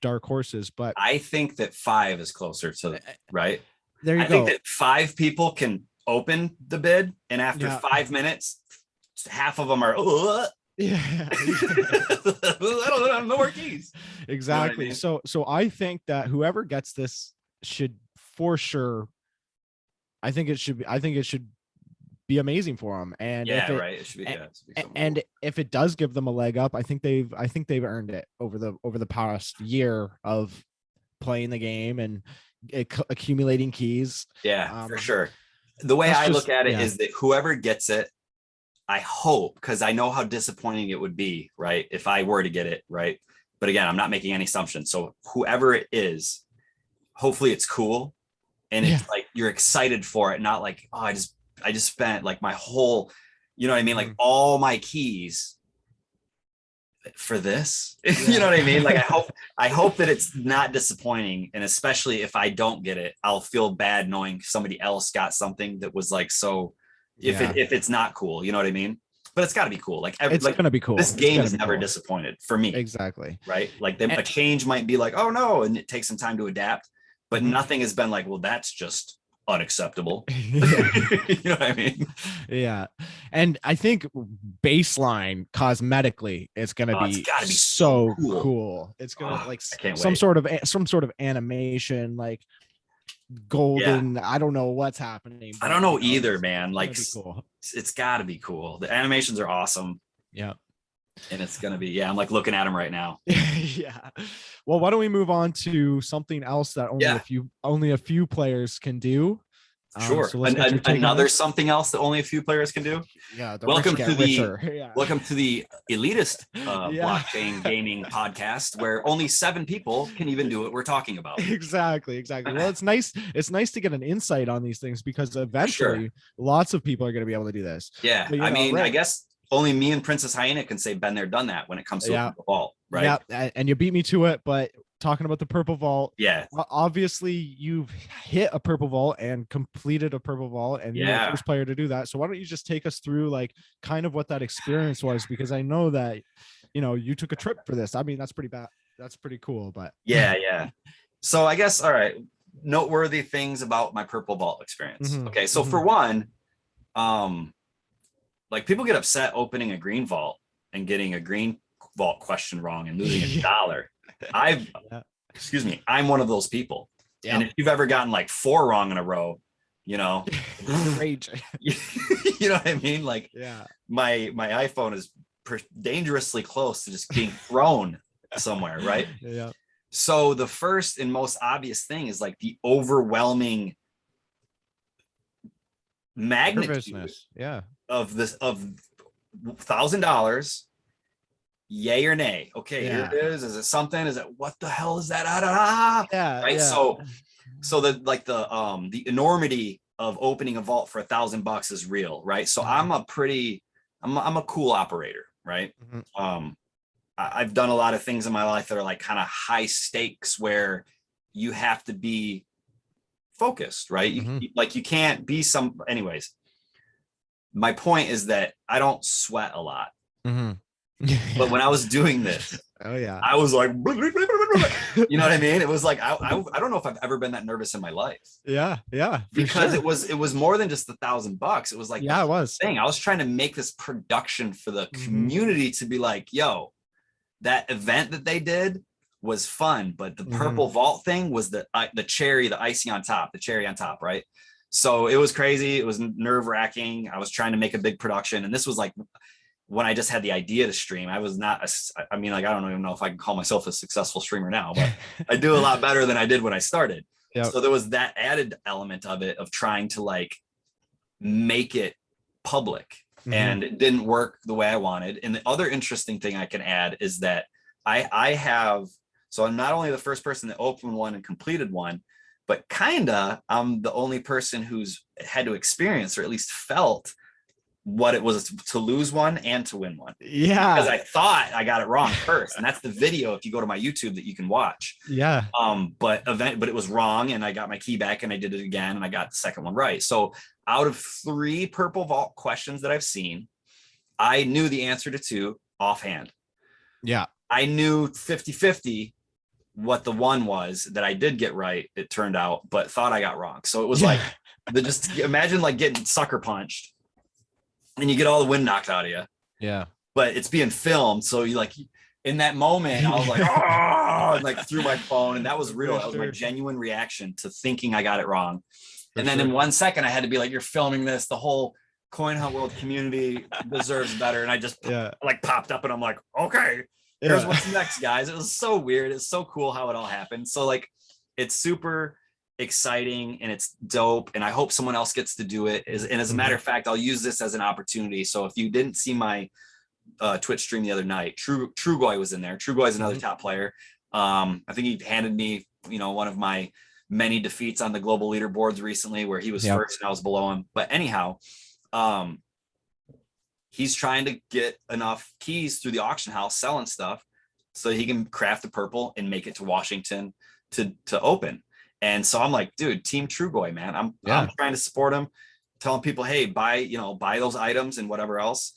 dark horses, but I think that 5 is closer to right. There you I go. think that 5 people can open the bid, and after 5 minutes, half of them are yeah. I don't have no more keys. Exactly. You know what I mean? So I think that whoever gets this should for sure. I think it should be amazing for them. And It should be, and cool. if it does give them a leg up, I think they've earned it over the past year of playing the game and accumulating keys. Yeah, for sure. The way I look at it is that whoever gets it, I hope, because I know how disappointing it would be, right, if I were to get it, right? But again, I'm not making any assumptions. So whoever it is, hopefully it's cool. And it's like you're excited for it, not like, oh, I just spent like my whole, you know what I mean? Like all my keys for this. You know what I mean? Like I hope that it's not disappointing. And especially if I don't get it, I'll feel bad knowing somebody else got something that was like, so if it's not cool, you know what I mean? But it's got to be cool. Like it's gonna be cool. This game is never disappointed for me. Exactly. Right. Like a change might be like, oh no, and it takes some time to adapt, but nothing has been like, well, that's just unacceptable. You know what I mean? Yeah. And I think baseline cosmetically it's gonna be so cool. It's gonna like some sort of animation, like golden. I don't know what's happening. I don't know either, man. Like it's gotta be cool. The animations are awesome. Yeah. And it's gonna be, I'm like looking at them right now. Yeah. Well, why don't we move on to something else that only a few players can do? Sure. So another something else that only a few players can do. Yeah. Welcome to the elitist blockchain gaming podcast, where only 7 people can even do what we're talking about. Exactly. Well, it's nice to get an insight on these things, because eventually lots of people are going to be able to do this. Yeah. But, I guess only me and Princess Hyena can say been there, done that when it comes to the vault, right? Yeah, and you beat me to it, but talking about the purple vault, obviously you've hit a purple vault and completed a purple vault, and you're the first player to do that. So why don't you just take us through like kind of what that experience was, because I know that you took a trip for this. I mean, that's pretty cool. But yeah. So I guess, all right, noteworthy things about my purple vault experience. Okay, so for one, like people get upset opening a green vault and getting a green vault question wrong and losing $1. I'm one of those people. Yeah. And if you've ever gotten like 4 wrong in a row, rage. You know what I mean? Like my iPhone is dangerously close to just being thrown somewhere, right? Yeah. So the first and most obvious thing is like the overwhelming magnitude of $1,000. Yay or nay? Okay, here it is. Is it something? Is it what the hell is that? Right. Yeah. So the enormity of opening a vault for $1,000 is real, right? So I'm a cool operator, right? I've done a lot of things in my life that are like kind of high stakes, where you have to be focused, right? You can't be anyways. My point is that I don't sweat a lot. But when I was doing this, I was like, you know what I mean? It was like, I don't know if I've ever been that nervous in my life. Yeah. Because it was more than just $1,000. It was like, it was thing. I was trying to make this production for the community to be like, yo, that event that they did was fun, but the purple vault thing was the cherry on top, right? So it was crazy. It was nerve wracking. I was trying to make a big production, and this was like when I just had the idea to stream. I was not, I don't even know if I can call myself a successful streamer now, but I do a lot better than I did when I started. So there was that added element of it, of trying to like make it public, and it didn't work the way I wanted. And the other interesting thing I can add is that so I'm not only the first person that opened one and completed one, but I'm the only person who's had to experience, or at least felt, what it was to lose one and to win one. Yeah. Because I thought I got it wrong first. And that's the video, if you go to my YouTube, that you can watch. Yeah. But it was wrong, and I got my key back, and I did it again, and I got the second one right. So out of 3 purple vault questions that I've seen, I knew the answer to 2 offhand. Yeah. I knew 50-50 what the one was that I did get right, it turned out, but thought I got wrong. So it was like, just imagine like getting sucker punched and you get all the wind knocked out of you. Yeah. But it's being filmed. So you like, in that moment, I was like, oh, and like threw my phone, and that was real. That was my genuine reaction to thinking I got it wrong. And then in 1 second, I had to be like, you're filming this. The whole Coin Hunt World community deserves better. And I just like popped up and I'm like, okay, here's what's next, guys. It was so weird. It's so cool how it all happened. So like, it's super exciting and it's dope. And I hope someone else gets to do it. And as a matter of fact, I'll use this as an opportunity. So if you didn't see my Twitch stream the other night, BlocBoi was in there. BlocBoi is another top player. I think he handed me, one of my many defeats on the global leaderboards recently where he was first and I was below him. But anyhow, he's trying to get enough keys through the auction house selling stuff so he can craft the purple and make it to Washington to open. And so I'm like, dude, team BlocBoi, man. I'm trying to support him, telling people, hey, buy those items and whatever else.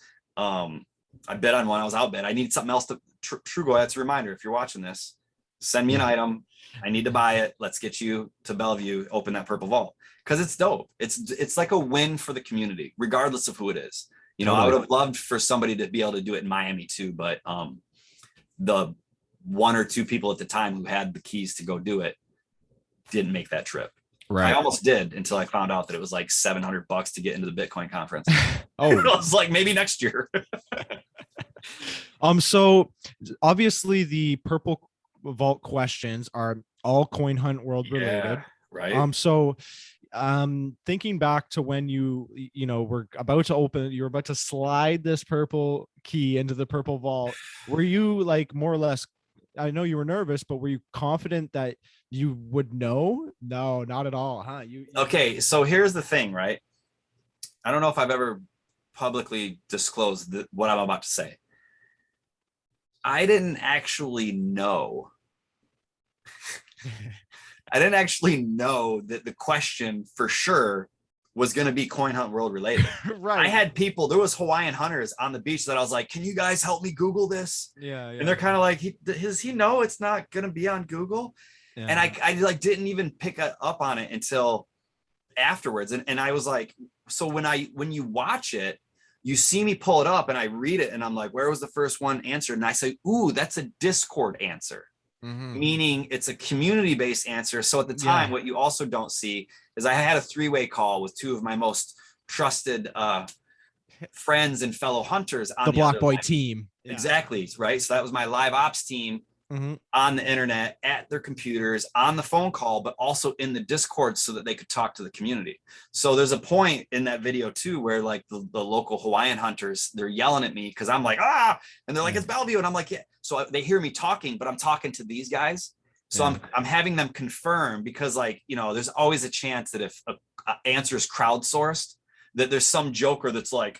I bet on one, I was outbid. I need something else to BlocBoi. That's a reminder. If you're watching this, send me an item. I need to buy it. Let's get you to Bellevue, open that purple vault. Cause it's dope. It's like a win for the community, regardless of who it is. I would have loved for somebody to be able to do it in Miami too, but the 1 or 2 people at the time who had the keys to go do it didn't make that trip. Right. I almost did until I found out that it was like $700 to get into the Bitcoin conference. I was like, maybe next year. So obviously the purple vault questions are all Coin Hunt World related. Right. So thinking back to when you were about to open, you were about to slide this purple key into the purple vault, were you like more or less, I know you were nervous, but were you confident that you would know? No, not at all, huh? Okay, so here's the thing, right? I don't know if I've ever publicly disclosed what I'm about to say. I didn't actually know. I didn't actually know that the question for sure was going to be Coin Hunt World related. Right. I had people, there was Hawaiian hunters on the beach that I was like, can you guys help me Google this? Yeah. And they're kind of like, does he know it's not going to be on Google? Yeah. And I like didn't even pick up on it until afterwards. And I was like, so when you watch it, you see me pull it up and I read it and I'm like, where was the first one answered? And I say, ooh, that's a Discord answer. Meaning it's a community-based answer. So at the time, what you also don't see is I had a 3-way call with 2 of my most trusted friends and fellow hunters on the BlocBoi team. Exactly, right? So that was my live ops team on the internet, at their computers, on the phone call, but also in the Discord so that they could talk to the community. So there's a point in that video too where like the local Hawaiian hunters, they're yelling at me because I'm like, and they're like, it's Bellevue. And I'm like, yeah. So they hear me talking, but I'm talking to these guys. So I'm having them confirm because like, there's always a chance that if a answer is crowdsourced, that there's some joker that's like,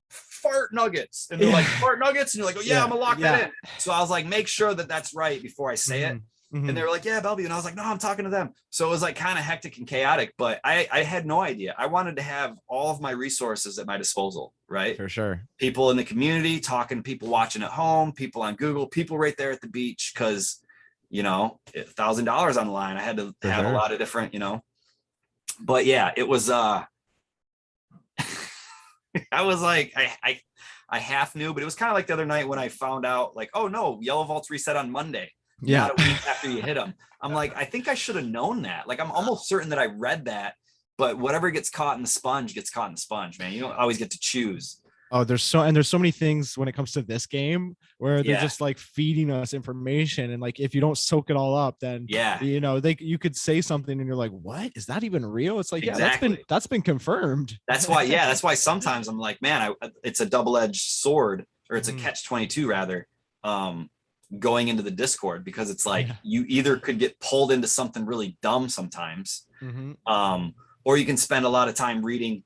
fart nuggets, and they're like, fart nuggets, and you're like, oh yeah, I'm gonna lock that in. So I was like, make sure that that's right before I say it. And they were like, yeah, Bellevue. And I was like, no, I'm talking to them. So it was like kind of hectic and chaotic, but I had no idea. I wanted to have all of my resources at my disposal, right? For sure. People in the community talking, people watching at home, people on Google, people right there at the beach, because $1,000 on the line. I had to have a lot of different, but yeah, it was I was like, I half knew, but it was kind of like the other night when I found out like, oh no, yellow vaults reset on Monday. Not a week after you hit them. I'm like, I think I should have known that. Like, I'm almost certain that I read that, but whatever gets caught in the sponge gets caught in the sponge, man. You don't always get to choose. Oh, there's so many things when it comes to this game where they're just like feeding us information, and like if you don't soak it all up, then you could say something and you're like, what is that even real? It's like that's been confirmed. That's why sometimes I'm like, man, it's a double-edged sword, or it's a catch-22 rather, going into the Discord, because it's like you either could get pulled into something really dumb sometimes, or you can spend a lot of time reading.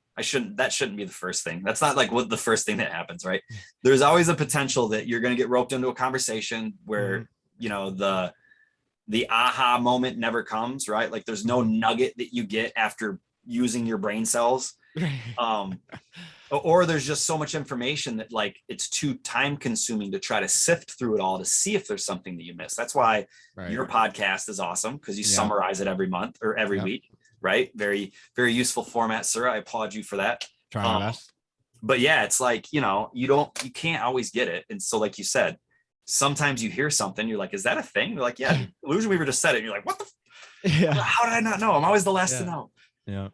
That shouldn't be the first thing. That's not like what the first thing that happens, right? There's always a potential that you're going to get roped into a conversation where, the aha moment never comes, right? Like there's no nugget that you get after using your brain cells. Um, or there's just so much information that like it's too time consuming to try to sift through it all to see if there's something that you missed. That's why your podcast is awesome, because you summarize it every month or every week, right? Very, very useful format, sir. I applaud you for that. Trying my best. But yeah, it's like, you can't always get it. And so like you said, sometimes you hear something, you're like, is that a thing? They're like, yeah, Illusion Weaver just said it. And you're like, what the how did I not know? I'm always the last to know. Yeah.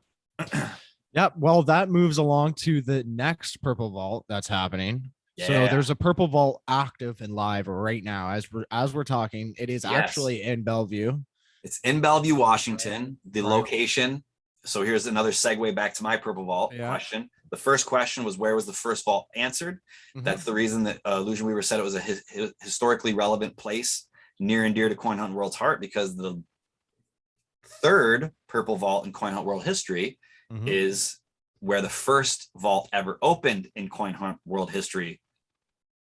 Yeah, well, that moves along to the next purple vault that's happening. So there's a purple vault active and live right now as we're talking. It is actually in Bellevue. It's in Bellevue, Washington. The location. So here's another segue back to my purple vault question. The first question was, where was the first vault answered? That's the reason that Illusion Weaver said it was a historically relevant place near and dear to Coin Hunt World's heart, because the third purple vault in Coin Hunt World history is where the first vault ever opened in Coin Hunt World history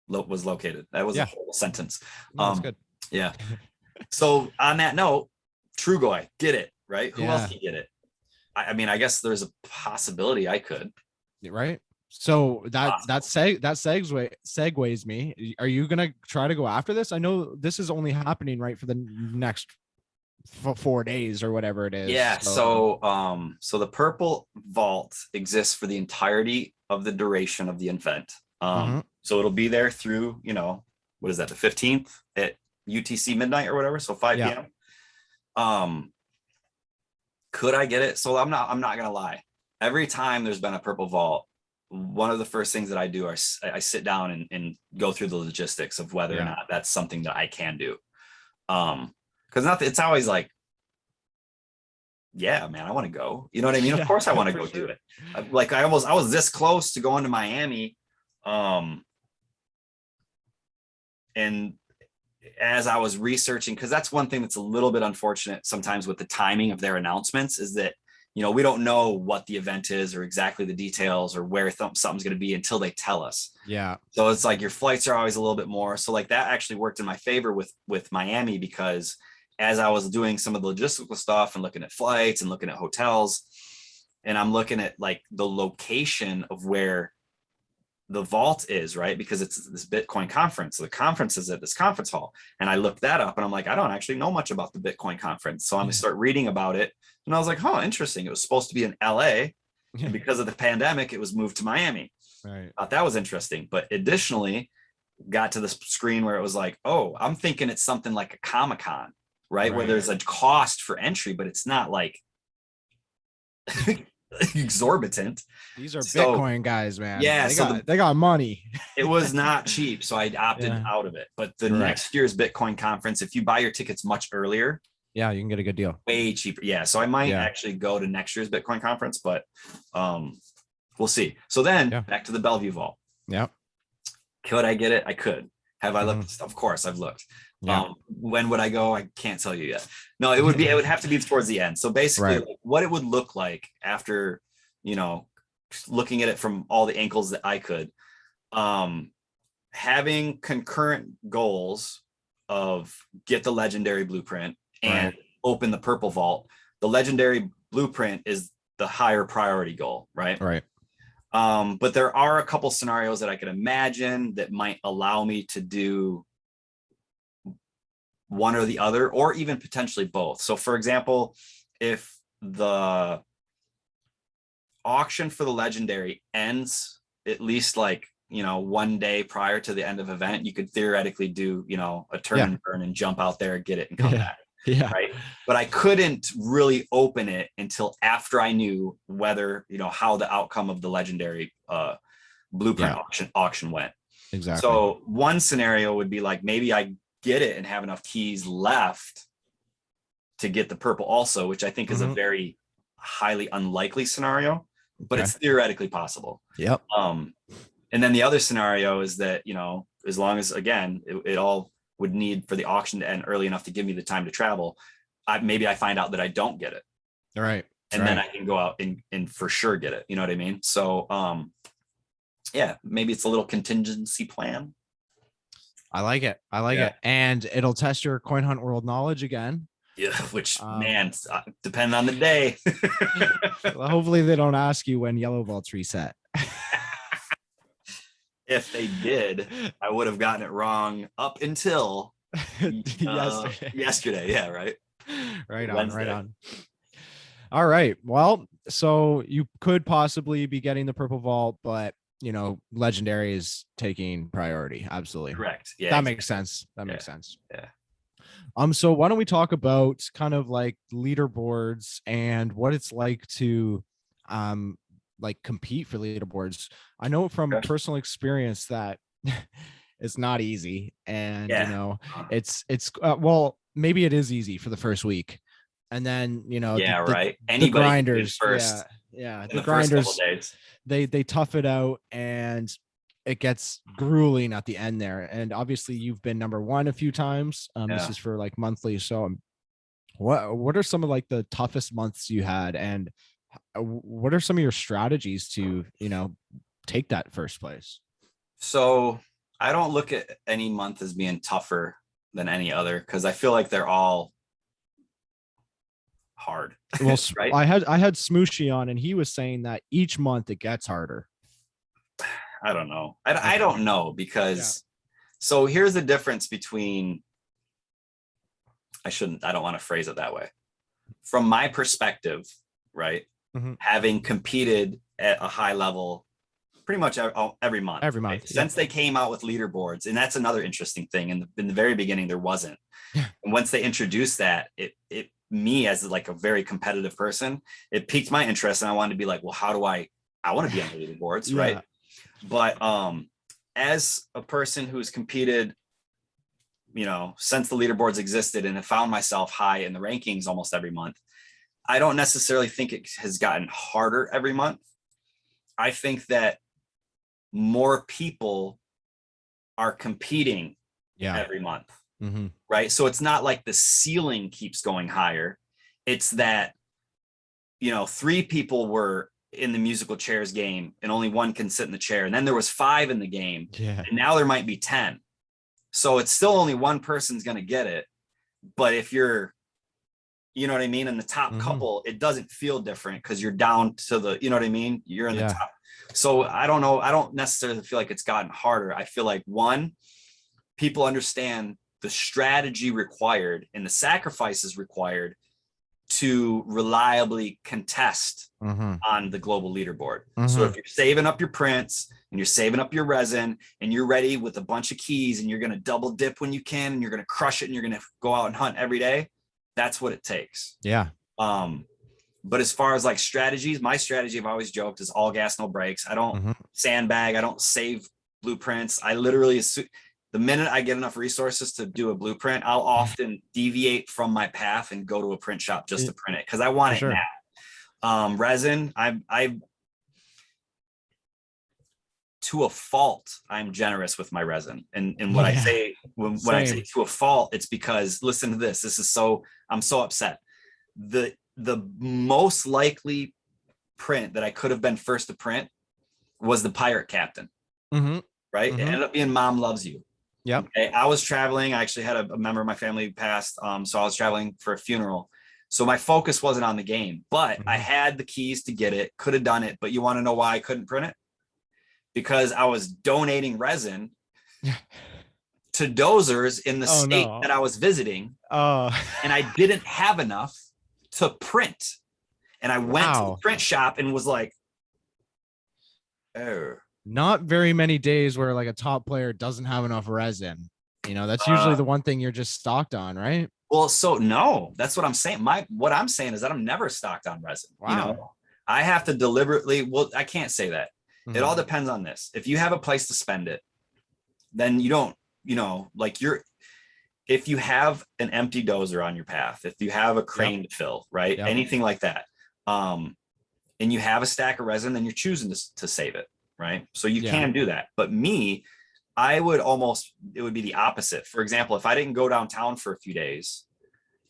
was located. That was a whole sentence. That's good. Yeah. So on that note, Trugoy, get it, right? Who else can get it? I mean, I guess there's a possibility I could. Right. So that segues me. Are you gonna try to go after this? I know this is only happening right for the next 4 days or whatever it is. Yeah. So the purple vault exists for the entirety of the duration of the event. So it'll be there through, what is that, the 15th at UTC midnight or whatever. So 5 p.m. Could I get it? So I'm not gonna lie. Every time there's been a purple vault, one of the first things that I do is I sit down and go through the logistics of whether or not that's something that I can do. Because it's always like, yeah, man, I want to go. You know what I mean? Of course I want to go do it. Like I was this close to going to Miami. And as I was researching, because that's one thing that's a little bit unfortunate sometimes with the timing of their announcements, is that, we don't know what the event is or exactly the details or where something's going to be until they tell us. Yeah. So it's like your flights are always a little bit more. So like that actually worked in my favor with Miami, because as I was doing some of the logistical stuff and looking at flights and looking at hotels, and I'm looking at like the location of where the vault is, right? Because it's this Bitcoin conference. So the conference is at this conference hall. And I looked that up and I'm like, I don't actually know much about the Bitcoin conference. So I'm gonna start reading about it. And I was like, oh, interesting. It was supposed to be in LA. And because of the pandemic, it was moved to Miami. Right. Thought that was interesting. But additionally, got to the screen where it was like, oh, I'm thinking it's something like a Comic-Con, right? Where there's a cost for entry, but it's not like exorbitant. These are Bitcoin guys, man. Yeah, they got money. It was not cheap, so I opted out of it. But the next year's Bitcoin conference, if you buy your tickets much earlier, you can get a good deal. Way cheaper. Yeah, so I might actually go to next year's Bitcoin conference, but we'll see. So then back to the Bellevue vault. Yeah. Could I get it? I could. Have I looked? Of course, I've looked. When would I go? I can't tell you yet. No, it would have to be towards the end. So basically, like, what it would look like after, looking at it from all the angles that I could, having concurrent goals of get the legendary blueprint and open the purple vault. The legendary blueprint is the higher priority goal, right? Right. But there are a couple scenarios that I could imagine that might allow me to do one or the other, or even potentially both. So for example, if the auction for the legendary ends at least like, 1 day prior to the end of event, you could theoretically do, a turn and burn and jump out there, get it and come back. Yeah. Right. But I couldn't really open it until after I knew whether, how the outcome of the legendary blueprint auction went. Exactly. So one scenario would be like, maybe I get it and have enough keys left to get the purple also, which I think is a very highly unlikely scenario, but it's theoretically possible. Yep. And then the other scenario is that, as long as, again, it all would need for the auction to end early enough to give me the time to travel, maybe I find out that I don't get it. All right. And then I can go out and for sure get it. You know what I mean? So, maybe it's a little contingency plan. I like it. I like it. And it'll test your Coin Hunt World knowledge again. Yeah, which man, depend on the day. Well, hopefully they don't ask you when yellow vaults reset. If they did, I would have gotten it wrong up until yesterday. Yeah, right. Right Wednesday. on. All right. Well, so you could possibly be getting the purple vault, but legendary is taking priority. Absolutely. Correct. Yeah. That makes sense. Makes sense. Yeah. So why don't we talk about kind of like leaderboards and what it's like to like compete for leaderboards. I know from personal experience that it's not easy, and it's well, maybe it is easy for the first week, and then right. The grinders first, the grinders, they tough it out, and it gets grueling at the end there. And obviously you've been number one a few times. This is for like monthly. So what are some of like the toughest months you had, and what are some of your strategies to take that first place? So I don't look at any month as being tougher than any other, because I feel like they're all hard. Well, right? I had Smooshy on, and he was saying that each month it gets harder. I don't know. I don't know, because so here's the difference between, I don't want to phrase it that way. From my perspective, right? Having competed at a high level pretty much every month. Right? Since they came out with leaderboards. And that's another interesting thing. In the very beginning, there wasn't. And once they introduced that, it me as like a very competitive person, it piqued my interest. And I wanted to be like, well, how do I want to be on the leaderboards, right? But as a person who's competed, since the leaderboards existed, and have found myself high in the rankings almost every month, I don't necessarily think it has gotten harder every month. I think that more people are competing every month, right? So it's not like the ceiling keeps going higher. It's that, 3 people were in the musical chairs game and only 1 can sit in the chair. And then there was 5 in the game. And now there might be 10. So it's still only 1 person's going to get it. But if you're, you know what I mean, in the top couple, it doesn't feel different because you're down to the, you know what I mean? You're in the top. So I don't know. I don't necessarily feel like it's gotten harder. I feel like, 1, people understand the strategy required and the sacrifices required to reliably contest on the global leaderboard. So if you're saving up your prints and you're saving up your resin and you're ready with a bunch of keys and you're going to double dip when you can and you're going to crush it and you're going to go out and hunt every day, that's what it takes. But as far as like strategies, my strategy, I've always joked, is all gas, no brakes. I don't sandbag. I don't save blueprints. I literally, the minute I get enough resources to do a blueprint, I'll often deviate from my path and go to a print shop just to print it, because I want it now. Resin, I to a fault, I'm generous with my resin. And what I say, when I say to a fault, it's because, listen to this. I'm so upset. The most likely print that I could have been first to print was the Pirate Captain. Right? It ended up being Mom Loves You. Okay, I was traveling. I actually had a member of my family passed. So I was traveling for a funeral. So my focus wasn't on the game, but I had the keys to get it, could have done it. But you want to know why I couldn't print it? Because I was donating resin to dozers in the state that I was visiting. And I didn't have enough to print. And I went to the print shop and was like, not very many days where like a top player doesn't have enough resin. That's usually the one thing you're just stocked on, right? Well, so no, that's what I'm saying. What I'm saying is that I'm never stocked on resin. I have to deliberately, well, I can't say that. It all depends on this. If you have a place to spend it, then you don't, if you have an empty dozer on your path, if you have a crane to fill, right? Anything like that. And you have a stack of resin, then you're choosing to save it. Right. So you can do that. But me, it would be the opposite. For example, if I didn't go downtown for a few days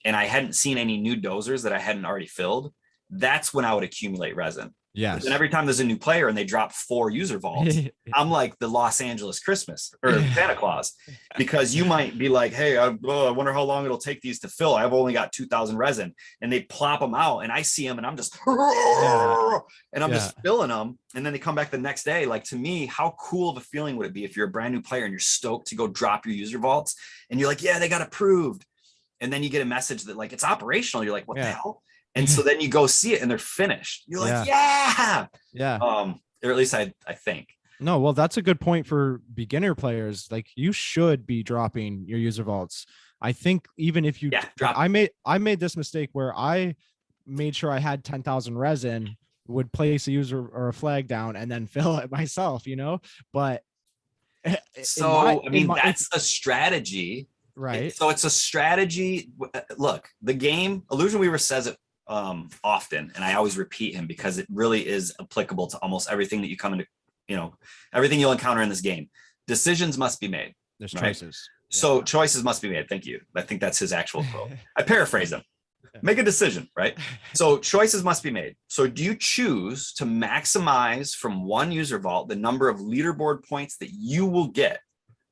and I hadn't seen any new dozers that I hadn't already filled, that's when I would accumulate resin. Yes. And every time there's a new player and they drop 4 user vaults, I'm like the Los Angeles Christmas or Santa Claus, because you might be like, hey, I wonder how long it'll take these to fill. I've only got 2,000 resin, and they plop them out and I see them and I'm just, and I'm just filling them. And then they come back the next day. Like, to me, how cool of a feeling would it be if you're a brand new player and you're stoked to go drop your user vaults and you're like, yeah, they got approved. And then you get a message that like, it's operational. You're like, what the hell? And so then you go see it and they're finished. You're like, yeah. Or at least I think. No, well, that's a good point for beginner players. Like, you should be dropping your user vaults. I think even if you, I made this mistake where I made sure I had 10,000 resin, would place a user or a flag down and then fill it myself, but so, that's a strategy. Right. So it's a strategy. Look, the game, Illusion Weaver says it often, and I always repeat him because it really is applicable to almost everything that you come into, everything you'll encounter in this game. Decisions must be made. There's choices. So choices must be made. Thank you. I think that's his actual quote. I paraphrase him. Make a decision, right? So choices must be made. So do you choose to maximize from one user vault the number of leaderboard points that you will get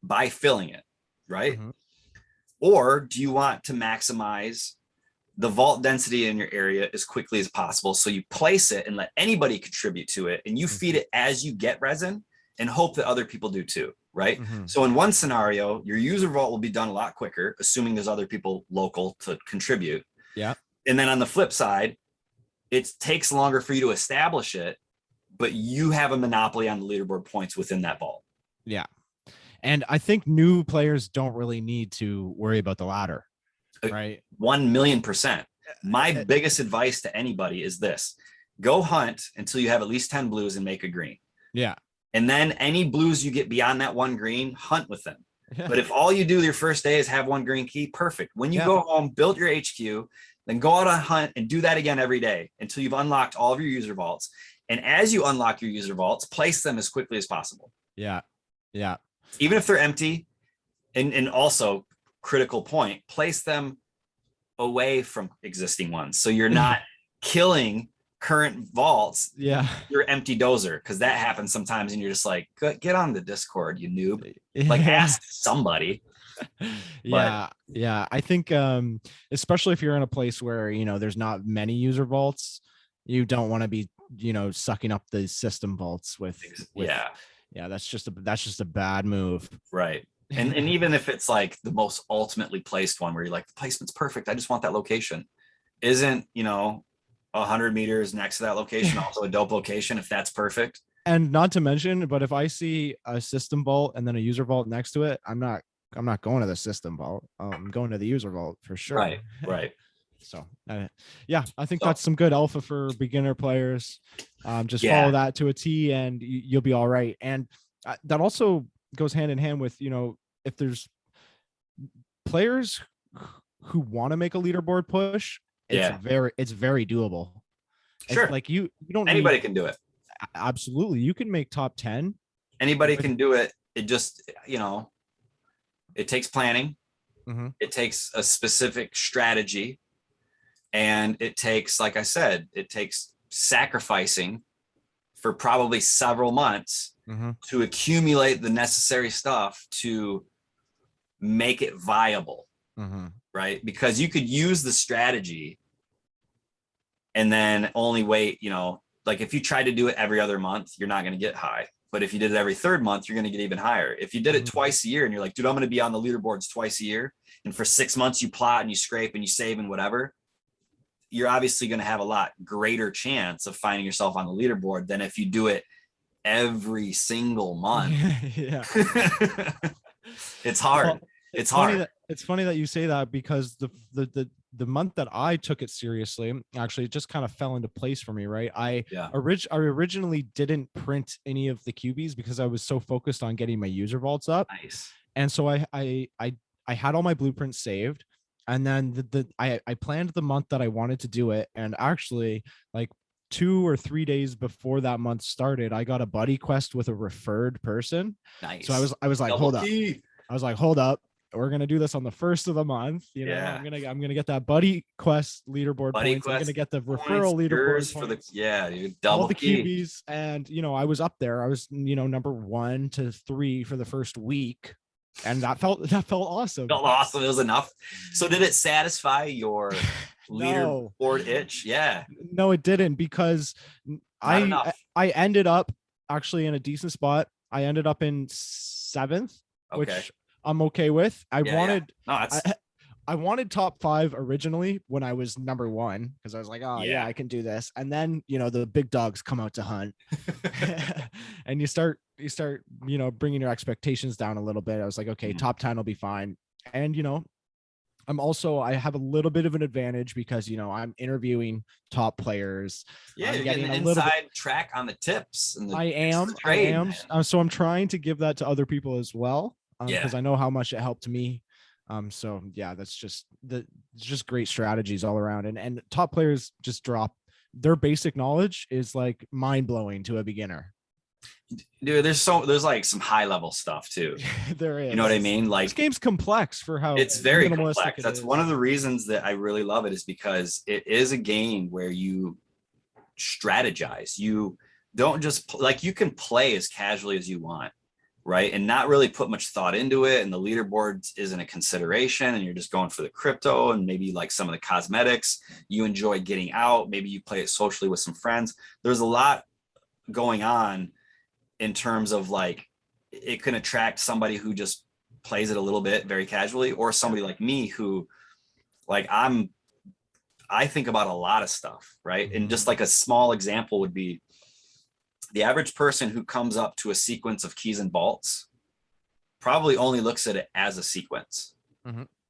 by filling it, right? Mm-hmm. Or do you want to maximize the vault density in your area as quickly as possible? So you place it and let anybody contribute to it, and you feed it as you get resin and hope that other people do too, right? Mm-hmm. So in one scenario, your user vault will be done a lot quicker, assuming there's other people local to contribute. Yeah. And then on the flip side, it takes longer for you to establish it, but you have a monopoly on the leaderboard points within that vault. Yeah. And I think new players don't really need to worry about the ladder. Right. 1,000,000%. My biggest advice to anybody is this: go hunt until you have at least 10 blues and make a green. Yeah. And then any blues you get beyond that one green, hunt with them. But if all you do your first day is have one green key, perfect. When you go home, build your HQ, then go out on hunt and do that again every day until you've unlocked all of your user vaults. And as you unlock your user vaults, place them as quickly as possible. Yeah. Yeah. Even if they're empty, and also critical point, place them away from existing ones. So you're not killing current vaults. Yeah. You're empty dozer, because that happens sometimes and you're just like, get on the Discord, you noob. Like, ask somebody. Yeah. I think especially if you're in a place where there's not many user vaults, you don't want to be sucking up the system vaults with that's just a bad move. Right. And even if it's like the most ultimately placed one where you're like, the placement's perfect, I just want that location, isn't 100 meters next to that location also a dope location if that's perfect? And not to mention, but if I see a system vault and then a user vault next to it, I'm not going to the system vault. I'm going to the user vault for sure. Right. So I think that's some good alpha for beginner players. Just follow that to a T and you'll be all right. And that also goes hand in hand with, if there's players who want to make a leaderboard push, it's very doable. Sure. It's like you don't anybody can do it. Absolutely. You can make top 10. Anybody can do it. It just, it takes planning. Mm-hmm. It takes a specific strategy. And it takes, like I said, it takes sacrificing for probably several months to accumulate the necessary stuff to make it viable, right? Because you could use the strategy and then only wait, like if you try to do it every other month, you're not going to get high. But if you did it every third month, you're going to get even higher. If you did it twice a year and you're like, dude, I'm going to be on the leaderboards twice a year, and for 6 months you plot and you scrape and you save and whatever, you're obviously going to have a lot greater chance of finding yourself on the leaderboard than if you do it every single month. It's hard. Well, it's hard. It's funny that you say that, because the month that I took it seriously, actually, it just kind of fell into place for me, right? I originally didn't print any of the QBs because I was so focused on getting my user vaults up. Nice. And so I had all my blueprints saved. And then I planned the month that I wanted to do it. And actually, like 2 or 3 days before that month started, I got a buddy quest with a referred person. Nice. So I was like, hold up. I was like, hold up. we're gonna do this on the first of the month. You know, Yeah. I'm gonna get that buddy quest leaderboard Buddy points. I'm gonna quest get the points, referral leaderboard yours points. for the dude, All double the key. QBs, and you know, I was up there. I was, you know, number 1 to 3 for the first week, and that felt awesome. Felt awesome. It was enough. So did it satisfy your No. leaderboard itch? Yeah. No, it didn't, because Not enough. I ended up actually in a decent spot. I ended up in 7th, Okay. which I'm okay with. I wanted No, that's I wanted top 5 originally when I was number 1, because I was like, oh yeah, I can do this. And then, you know, the big dogs come out to hunt, and you start, you know, bringing your expectations down a little bit. I was like, okay, top 10 will be fine. And, you know, I have a little bit of an advantage because, you know, I'm interviewing top players. Yeah, I'm you're getting an inside track on the tips. And the, I am. So I'm trying to give that to other people as well, because I know how much it helped me. So yeah, that's just great strategies all around. And top players just drop their basic knowledge is like mind blowing to a beginner. Dude, there's like some high level stuff too. There is. You know what I mean? Like, this game's complex for how it's very complex. That's is. one of the reasons that I really love it, is because it is a game where you strategize. You don't just like, you can play as casually as you want, right? And not really put much thought into it. And the leaderboards isn't a consideration, and you're just going for the crypto and maybe like some of the cosmetics. You enjoy getting out. Maybe you play it socially with some friends. There's a lot going on in terms of like, it can attract somebody who just plays it a little bit very casually, or somebody like me who, like, I think about a lot of stuff, right? And just like a small example would be the average person who comes up to a sequence of keys and vaults probably only looks at it as a sequence,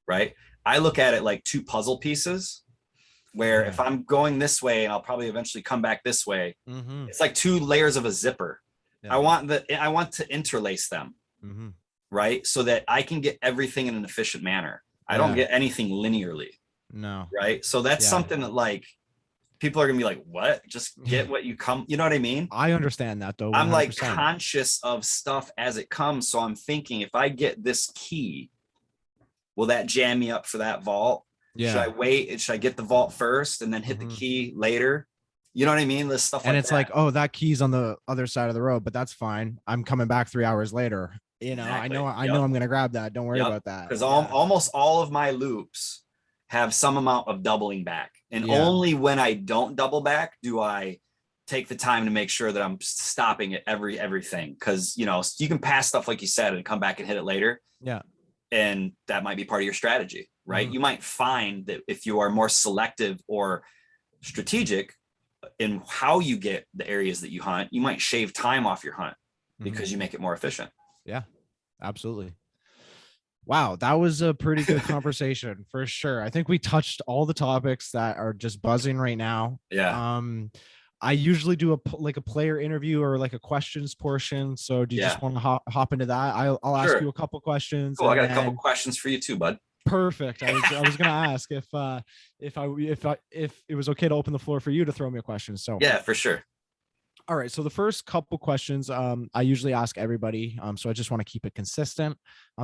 right? I look at it like 2 puzzle pieces, where if I'm going this way and I'll probably eventually come back this way, it's like 2 layers of a zipper. I want to interlace them, right? So that I can get everything in an efficient manner. I don't get anything linearly. No. Right. So that's something that, like, people are gonna be like, what? Just get what you come. You know what I mean? I understand that though. 100%. I'm like conscious of stuff as it comes. So I'm thinking, if I get this key, will that jam me up for that vault? Yeah. Should I wait? Should I get the vault first and then hit the key later? You know what I mean? This stuff. And it's like, oh, that key's on the other side of the road, but that's fine. I'm coming back 3 hours later. You know, exactly. I know I'm going to grab that. Don't worry about that. Because almost all of my loops have some amount of doubling back. And only when I don't double back do I take the time to make sure that I'm stopping at everything. Because, you know, you can pass stuff like you said and come back and hit it later. Yeah. And that might be part of your strategy, right? You might find that if you are more selective or strategic in how you get the areas that you hunt, you might shave time off your hunt because you make it more efficient. Yeah, absolutely. Wow, that was a pretty good conversation for sure. I think we touched all the topics that are just buzzing right now. Yeah. I usually do a player interview or like a questions portion. So do you just want to hop into that? I'll ask you a couple questions. Cool. I got a couple questions for you too, bud. Perfect. I was gonna ask if it was okay to open the floor for you to throw me a question. So yeah, for sure. All right. So the first couple questions I usually ask everybody. So I just want to keep it consistent.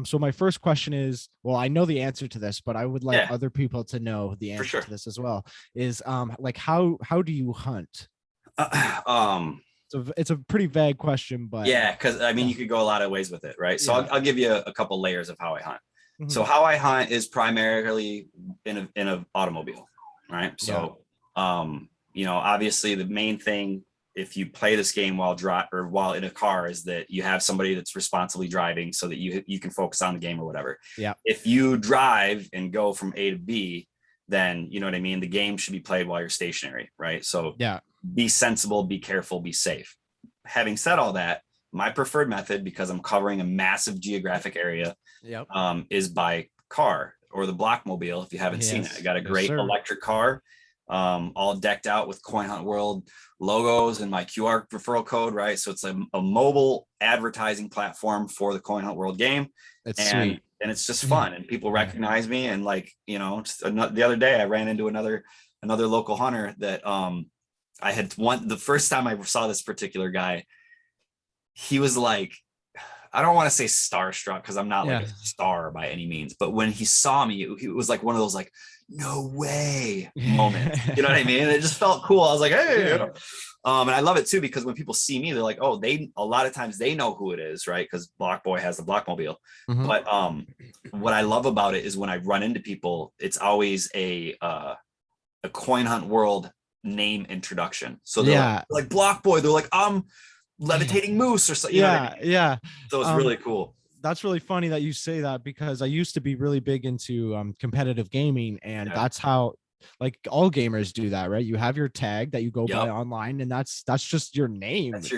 So my first question is, well, I know the answer to this, but I would like other people to know the answer to this as well. Is like how do you hunt? So it's a pretty vague question, but because I mean you could go a lot of ways with it, right? So I'll give you a couple layers of how I hunt. So how I hunt is primarily in an automobile, right? So, you know, obviously the main thing, if you play this game while in a car, is that you have somebody that's responsibly driving so that you can focus on the game or whatever. Yeah. If you drive and go from A to B, then you know what I mean? The game should be played while you're stationary, right? So be sensible, be careful, be safe. Having said all that, my preferred method, because I'm covering a massive geographic area, is by car or the BlocMobile. If you haven't seen it, I got a great electric car, all decked out with Coin Hunt World logos and my QR referral code, right? So it's a mobile advertising platform for the Coin Hunt World game. It's sweet. And it's just fun, and people recognize me. And like, you know, the other day I ran into another local hunter that I had the first time I saw this particular guy. He was like, I don't want to say starstruck because I'm not like Yeah. a star by any means, but when he saw me, it was like one of those like, no way moments. You know what I mean? And it just felt cool. I was like, hey, Yeah. and I love it too, because when people see me, they're like, oh, a lot of times they know who it is, right? Because BlocBoi has the Blockmobile. Mhm. But what I love about it is when I run into people, it's always a Coin Hunt World name introduction. So they're like BlocBoi, they're like, I'm levitating moose or something. You know what I mean? Yeah. So it's really cool. That's really funny that you say that, because I used to be really big into competitive gaming, and that's how, like, all gamers do that, right? You have your tag that you go by online, and that's just your name. That's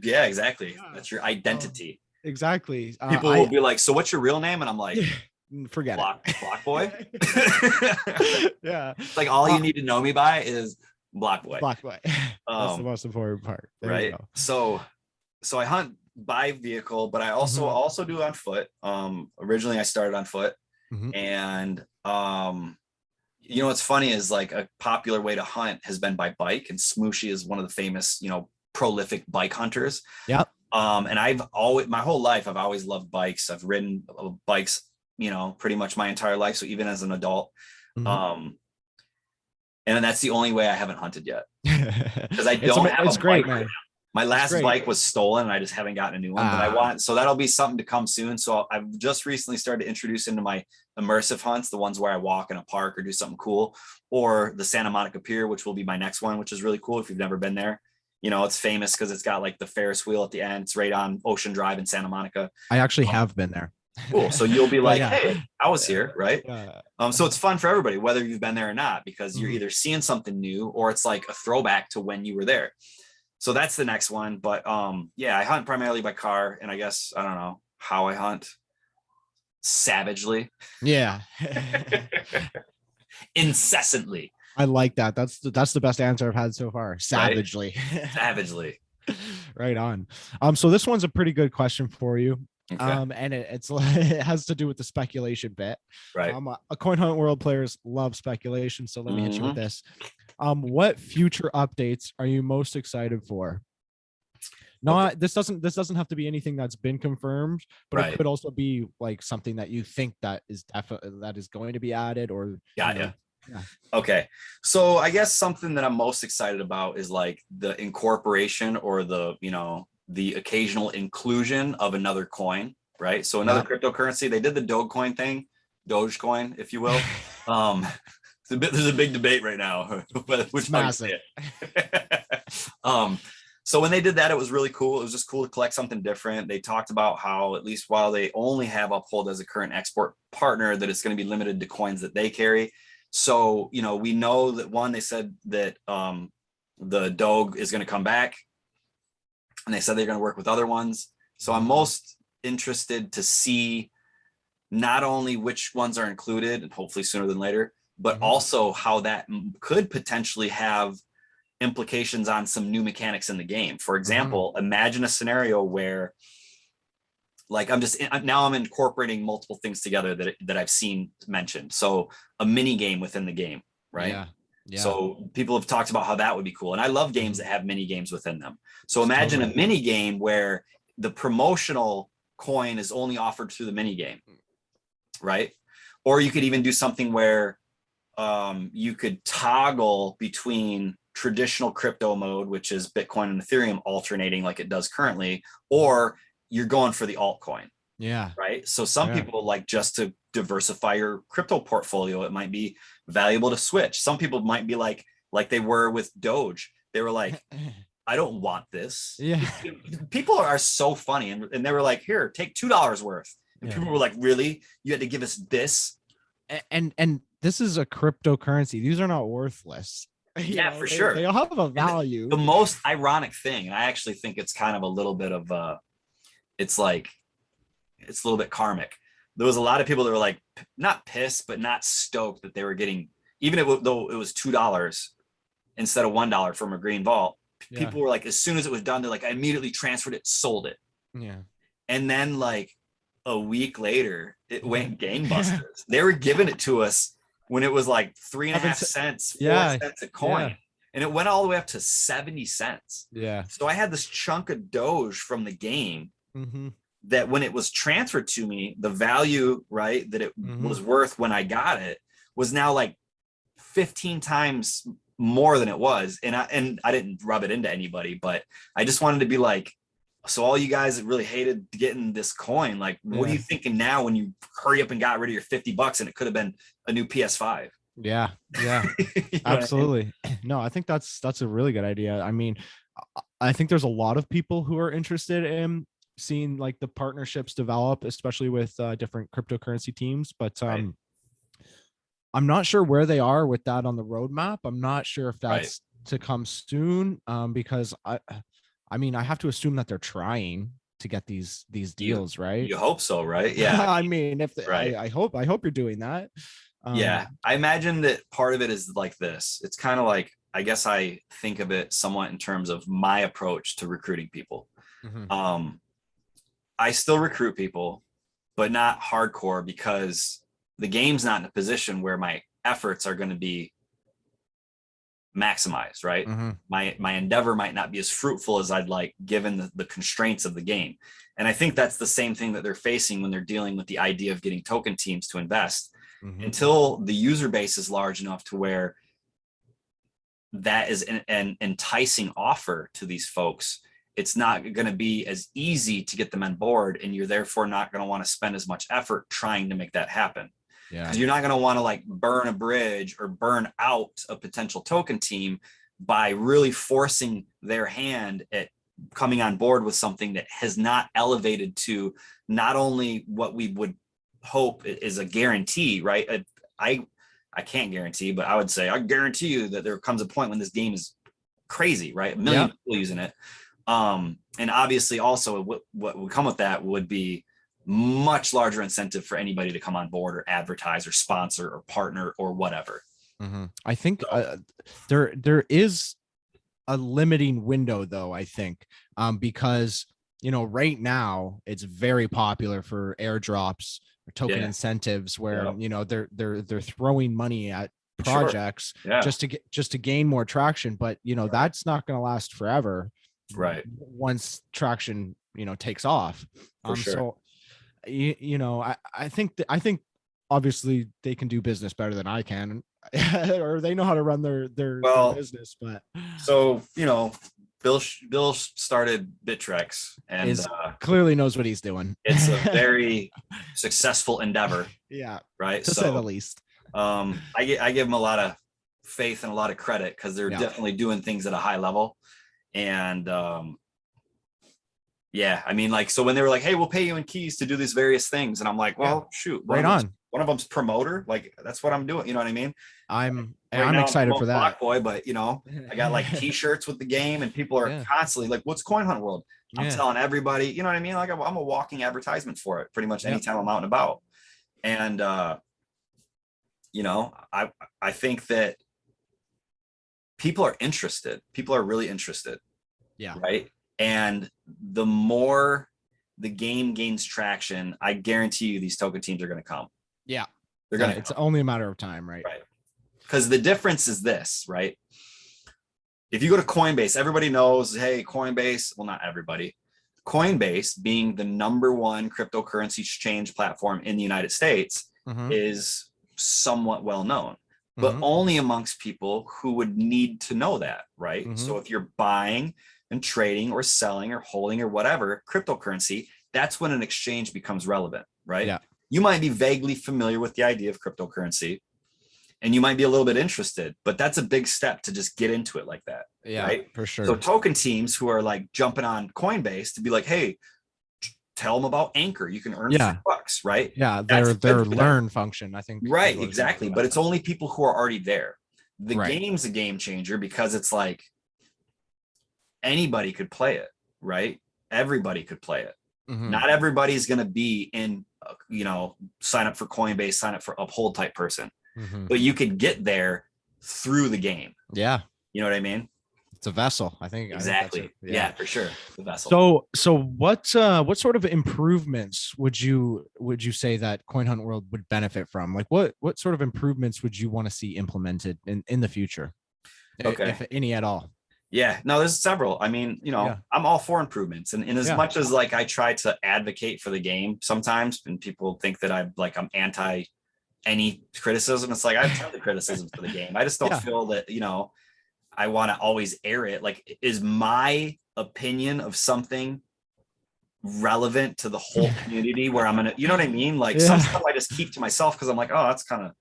yeah, exactly. Yeah. That's your identity. Exactly. People will be like, so what's your real name? And I'm like, forget BlocBoi. Yeah. Like all you need to know me by is BlocBoi. BlocBoi. That's the most important part. There right. So I hunt by vehicle, but I also do on foot. Originally I started on foot, and you know what's funny is like a popular way to hunt has been by bike, and Smooshy is one of the famous, you know, prolific bike hunters. Yep. And my whole life I've always loved bikes. I've ridden bikes, you know, pretty much my entire life. So even as an adult, and that's the only way I haven't hunted yet, because I don't have a bike right now. My last bike was stolen, and I just haven't gotten a new one. But so that'll be something to come soon. So I've just recently started to introduce into my immersive hunts, the ones where I walk in a park or do something cool, or the Santa Monica Pier, which will be my next one, which is really cool if you've never been there. You know, it's famous because it's got like the Ferris wheel at the end. It's right on Ocean Drive in Santa Monica. I actually have been there. Cool. So you'll be like, hey, I was here, right? So it's fun for everybody, whether you've been there or not, because you're either seeing something new, or it's like a throwback to when you were there. So that's the next one. But yeah, I hunt primarily by car, and I guess I don't know how I hunt. Savagely. Yeah. Incessantly. I like that. That's the best answer I've had so far. Savagely. Right? Savagely. Right on. So this one's a pretty good question for you. Okay. And it has to do with the speculation bit. Right. A Coin Hunt World players love speculation, so let me hit you with this. What future updates are you most excited for? No, this doesn't have to be anything that's been confirmed, but it could also be like something that you think that is going to be added, or yeah. Okay, so I guess something that I'm most excited about is like the incorporation, or the, you know, the occasional inclusion of another coin, right? So another cryptocurrency. They did the Dogecoin, if you will. There's a big debate right now, which massive. So when they did that, it was really cool. It was just cool to collect something different. They talked about how, at least while they only have Uphold as a current export partner, that it's going to be limited to coins that they carry. So, you know, we know that they said that the Doge is going to come back, and they said they're going to work with other ones. So I'm most interested to see not only which ones are included, and hopefully sooner than later, but also how that could potentially have implications on some new mechanics in the game. For example, imagine a scenario where, like, I'm incorporating multiple things together that I've seen mentioned. So a mini game within the game, right? Yeah. So people have talked about how that would be cool. And I love games that have mini games within them. So imagine a mini game where the promotional coin is only offered through the mini game, right? Or you could even do something where you could toggle between traditional crypto mode, which is Bitcoin and Ethereum alternating like it does currently, or you're going for the altcoin. Yeah. Right. So some people like, just to diversify your crypto portfolio, it might be valuable to switch. Some people might be like they were with Doge. They were like, I don't want this. Yeah. People are so funny. And they were like, here, take $2 worth. And people were like, really? You had to give us this? And this is a cryptocurrency. These are not worthless. Yeah, for sure. They all have a value. The most ironic thing, and I actually think it's kind of a little bit of it's a little bit karmic. There was a lot of people that were like, not pissed, but not stoked that they were getting, though it was $2 instead of $1 from a green vault. People were like, as soon as it was done, they're like, I immediately transferred it, sold it. Yeah. And then like a week later, it went gangbusters. They were giving it to us when it was like 3.5 cents, 4 cents a coin. Yeah. And it went all the way up to 70 cents. Yeah. So I had this chunk of Doge from the game that when it was transferred to me, the value, right, that it was worth when I got it was now like 15 times more than it was. And I didn't rub it into anybody, but I just wanted to be like, so all you guys that really hated getting this coin, like, what are you thinking now when you hurry up and got rid of your $50 and it could have been a new PS5? Yeah. Absolutely. I mean? No, I think that's a really good idea. I mean, I think there's a lot of people who are interested in seeing like the partnerships develop, especially with different cryptocurrency teams, but I'm not sure where they are with that on the roadmap. I'm not sure if that's to come soon, because I mean, I have to assume that they're trying to get these deals, right? You hope so, right? Yeah. I mean, if I hope you're doing that. Yeah, I imagine that part of it is like this. It's kind of like, I guess I think of it somewhat in terms of my approach to recruiting people. I still recruit people, but not hardcore, because the game's not in a position where my efforts are going to be maximized, right? My endeavor might not be as fruitful as I'd like, given the constraints of the game. And I think that's the same thing that they're facing when they're dealing with the idea of getting token teams to invest. Until the user base is large enough to where that is an enticing offer to these folks, it's not going to be as easy to get them on board, and you're therefore not going to want to spend as much effort trying to make that happen. Because you're not going to want to like burn a bridge or burn out a potential token team by really forcing their hand at coming on board with something that has not elevated to not only what we would hope is a guarantee, right? I can't guarantee, but I would say I guarantee you that there comes a point when this game is crazy, right? A million people using it. And obviously also what would come with that would be much larger incentive for anybody to come on board or advertise or sponsor or partner or whatever. I think there is a limiting window though, I think, because, you know, right now it's very popular for airdrops or token incentives where, you know, they're throwing money at projects just to gain more traction. But, you know, that's not going to last forever. Right. Once traction, you know, takes off. So, you know, I think obviously they can do business better than I can, or they know how to run their business. But so, you know, Bill started Bittrex and clearly knows what he's doing. It's a very successful endeavor. Right. To say the least. I give them a lot of faith and a lot of credit, because they're definitely doing things at a high level. And I mean, like, so when they were like, hey, we'll pay you in keys to do these various things, and I'm like, well, shoot, right on. One of them's promoter, like that's what I'm doing, you know what I mean? I'm excited for that. BlocBoi, but you know, I got like t-shirts with the game, and people are constantly like, what's Coin Hunt World? I'm telling everybody, you know what I mean? Like I'm a walking advertisement for it pretty much anytime I'm out and about. And you know, I think that people are interested. People are really interested. Right. And the more the game gains traction, I guarantee you these token teams are going to come. They're going to. It's only a matter of time, right? Right. Because the difference is this, right? If you go to Coinbase, everybody knows, hey, Coinbase, well, not everybody. Coinbase, being the #1 cryptocurrency exchange platform in the United States, is somewhat well known, but only amongst people who would need to know that, right? So if you're buying and trading or selling or holding or whatever cryptocurrency, that's when an exchange becomes relevant, right? You might be vaguely familiar with the idea of cryptocurrency, and you might be a little bit interested, but that's a big step to just get into it like that. Right? For sure. So token teams who are like jumping on Coinbase to be like, hey, tell them about Anchor. You can earn $3, right? Their learn function, I think. Right, exactly. But it's only people who are already there. The game's a game changer because it's like anybody could play it, right? Everybody could play it. Not everybody's going to be in, you know, sign up for Coinbase, sign up for Uphold type person, but you could get there through the game. You know what I mean? It's a vessel, I think. Exactly. Yeah, for sure. The vessel. So what sort of improvements would you say that Coin Hunt World would benefit from? Like what sort of improvements would you want to see implemented in the future? If any at all? Yeah, no, there's several. I mean, Yeah. I'm all for improvements. And in as Yeah. much as like I try to advocate for the game sometimes, and people think that I'm anti any criticism, it's like I have tons of criticisms for the game. I just don't Yeah. feel that, I want to always air it. Like, is my opinion of something relevant to the whole community where I'm gonna, you know what I mean? Like some stuff I just keep to myself because I'm like, oh, that's kind of,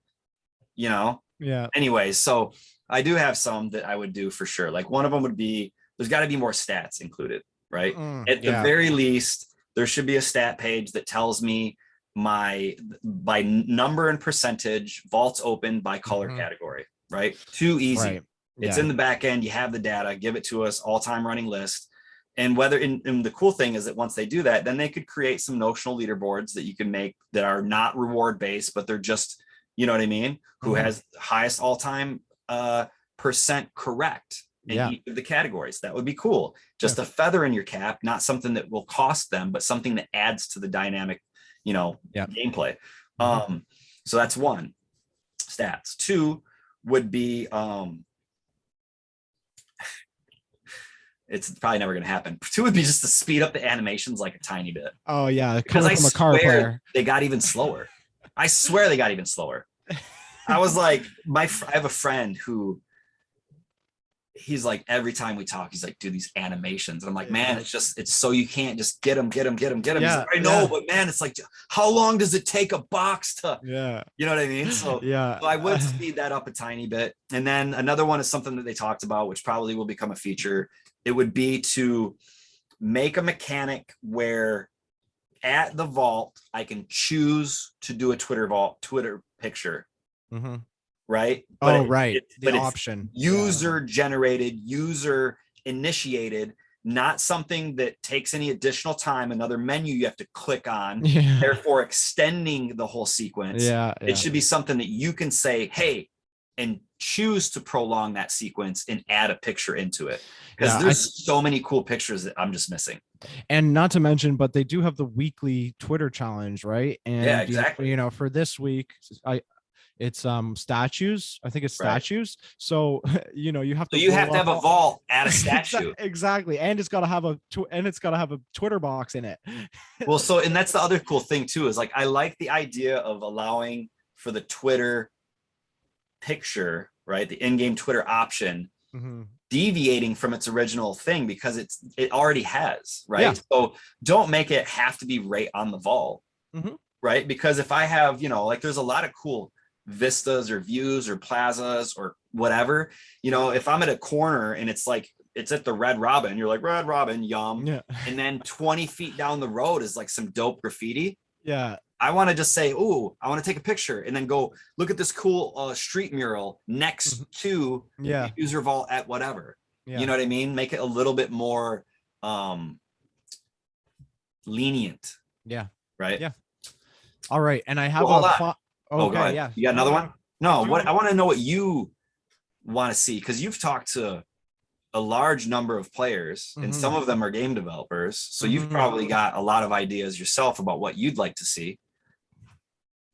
Yeah. Anyways, so I do have some that I would do for sure. Like one of them would be there's got to be more stats included, right? At the very least, there should be a stat page that tells me my by number and percentage vaults open by color category, right? Too easy. Right. It's in the back end. You have the data, give it to us, all-time running list. And whether and the cool thing is that once they do that, then they could create some notional leaderboards that you can make that are not reward based, but they're just, you know what I mean? Who has highest all-time percent correct in each of the categories. That would be cool. Just a feather in your cap, not something that will cost them, but something that adds to the dynamic, gameplay. So that's one. Stats. Two would be it's probably never going to happen. Two would be just to speed up the animations like a tiny bit. Oh yeah, because I swear they got even slower. I swear they got even slower. I was like, I have a friend who he's like, every time we talk, he's like, do these animations. And I'm like, man, it's so you can't just get them. Yeah, like, I know, but man, it's like, how long does it take a box to, you know what I mean? So, so I would speed that up a tiny bit. And then another one is something that they talked about, which probably will become a feature. It would be to make a mechanic where at the vault, I can choose to do a Twitter picture. Right. But the option user generated, user initiated, not something that takes any additional time, another menu you have to click on, therefore extending the whole sequence. It should be something that you can say, hey, and choose to prolong that sequence and add a picture into it. Because there's so many cool pictures that I'm just missing. And not to mention, but they do have the weekly Twitter challenge, right? And exactly. For this week, it's statues. I think it's statues. So you have to have a vault at a statue. Exactly. And it's got to have a Twitter box in it. Well, and that's the other cool thing too, is like I like the idea of allowing for the Twitter picture, right? The in-game Twitter option deviating from its original thing because it already has, right? So don't make it have to be right on the vault, right? Because if I have, like there's a lot of cool vistas or views or plazas or whatever, if I'm at a corner and it's like it's at the Red Robin, you're like, Red Robin, yum. And then 20 feet down the road is like some dope graffiti. I want to just say, ooh, I want to take a picture and then go look at this cool street mural next to the user vault at whatever. You know what I mean? Make it a little bit more lenient. Right. All right. And I have Okay. You got another one? No, I want to know what you want to see, because you've talked to a large number of players and some of them are game developers. So you've probably got a lot of ideas yourself about what you'd like to see.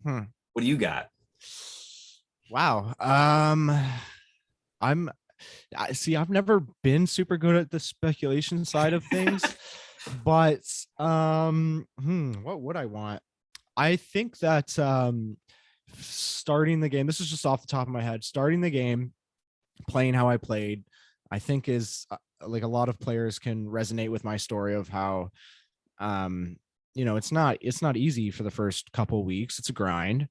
What do you got? Wow. I've never been super good at the speculation side of things, but what would I want? I think that starting the game, this is just off the top of my head, starting the game, playing how I played, I think is like a lot of players can resonate with my story of how it's not easy for the first couple weeks. It's a grind.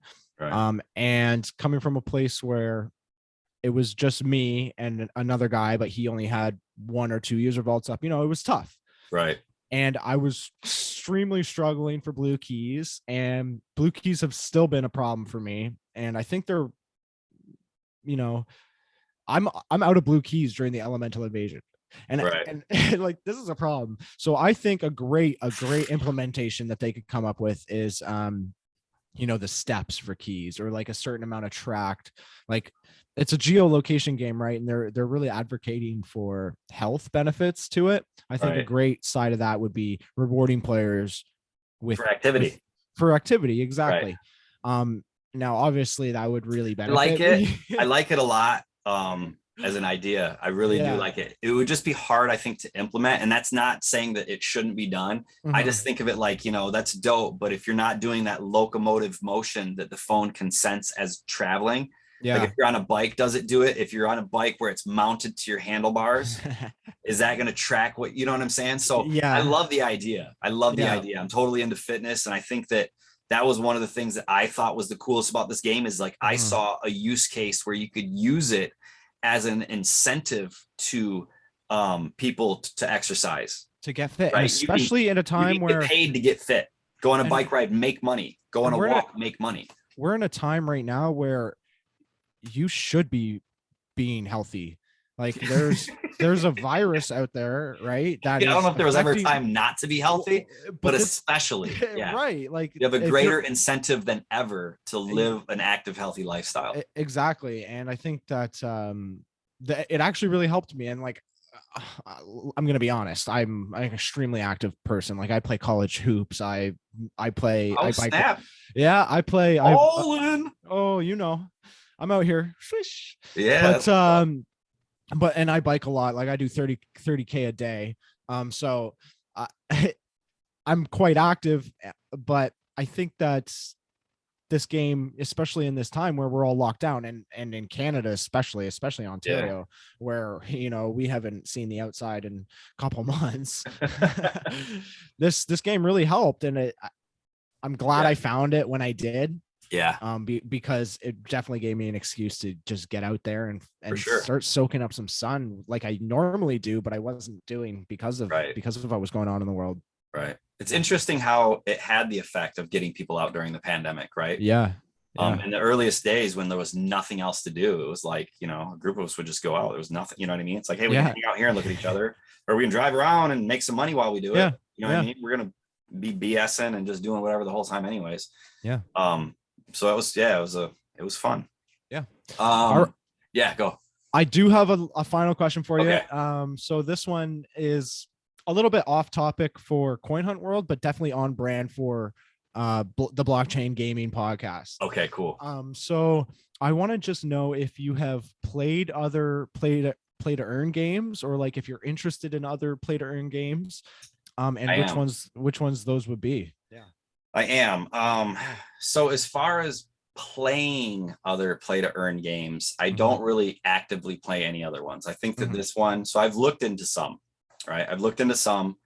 And coming from a place where it was just me and another guy, but he only had 1 or 2 user vaults up, it was tough. And I was extremely struggling for blue keys, and blue keys have still been a problem for me. And I think they're, I'm out of blue keys during the elemental invasion. And like, this is a problem. So I think a great implementation that they could come up with is, the steps for keys, or like a certain amount of tracked, like it's a geolocation game, right? And they're really advocating for health benefits to it. I think a great side of that would be rewarding players for activity. Exactly. Now, obviously that would really benefit. I like it a lot. as an idea. I really do like it. It would just be hard, I think, to implement. And that's not saying that it shouldn't be done. I just think of it like, that's dope. But if you're not doing that locomotive motion that the phone can sense as traveling, like if you're on a bike, does it do it? If you're on a bike where it's mounted to your handlebars, is that going to track what, you know what I'm saying? So I love the idea. I love the idea. I'm totally into fitness. And I think that was one of the things that I thought was the coolest about this game is like, I saw a use case where you could use it as an incentive to people to exercise, to get fit, right? and especially in a time where get paid to get fit, go on a bike ride, make money, go on a walk, make money. We're in a time right now where you should be being healthy. Like there's a virus out there, right? That I don't know if there was ever a time not to be healthy, but especially, right? Like you have a greater incentive than ever to live an active, healthy lifestyle. Exactly, and I think that it actually really helped me. And like, I'm gonna be honest, I'm an extremely active person. Like I play college hoops. I play. Oh, snap! I play. All in. Oh, I'm out here. Swish. Yeah. But and I bike a lot. Like I do 30K a day. So I'm quite active, but I think that this game, especially in this time where we're all locked down, and in Canada, especially Ontario, where, we haven't seen the outside in a couple months, this game really helped. And I'm glad I found it when I did. Yeah. Because it definitely gave me an excuse to just get out there and start soaking up some sun like I normally do, but I wasn't doing because of what was going on in the world. Right. It's interesting how it had the effect of getting people out during the pandemic, right? Yeah. In the earliest days when there was nothing else to do, it was like, a group of us would just go out. There was nothing, you know what I mean? It's like, hey, we can hang out here and look at each other, or we can drive around and make some money while we do it. You know what I mean? We're going to be BSing and just doing whatever the whole time anyways. Yeah. So it was fun. Yeah. Go. I do have a final question for you. Okay. So this one is a little bit off topic for Coin Hunt World, but definitely on brand for the Blockchain Gaming Podcast. Okay, cool. So I want to just know if you have played other play to earn games, or like if you're interested in other play to earn games, and which ones those would be. Yeah. I am. So as far as playing other play to earn games, I don't really actively play any other ones. I think that this one, so I've looked into some, right? I've looked into some.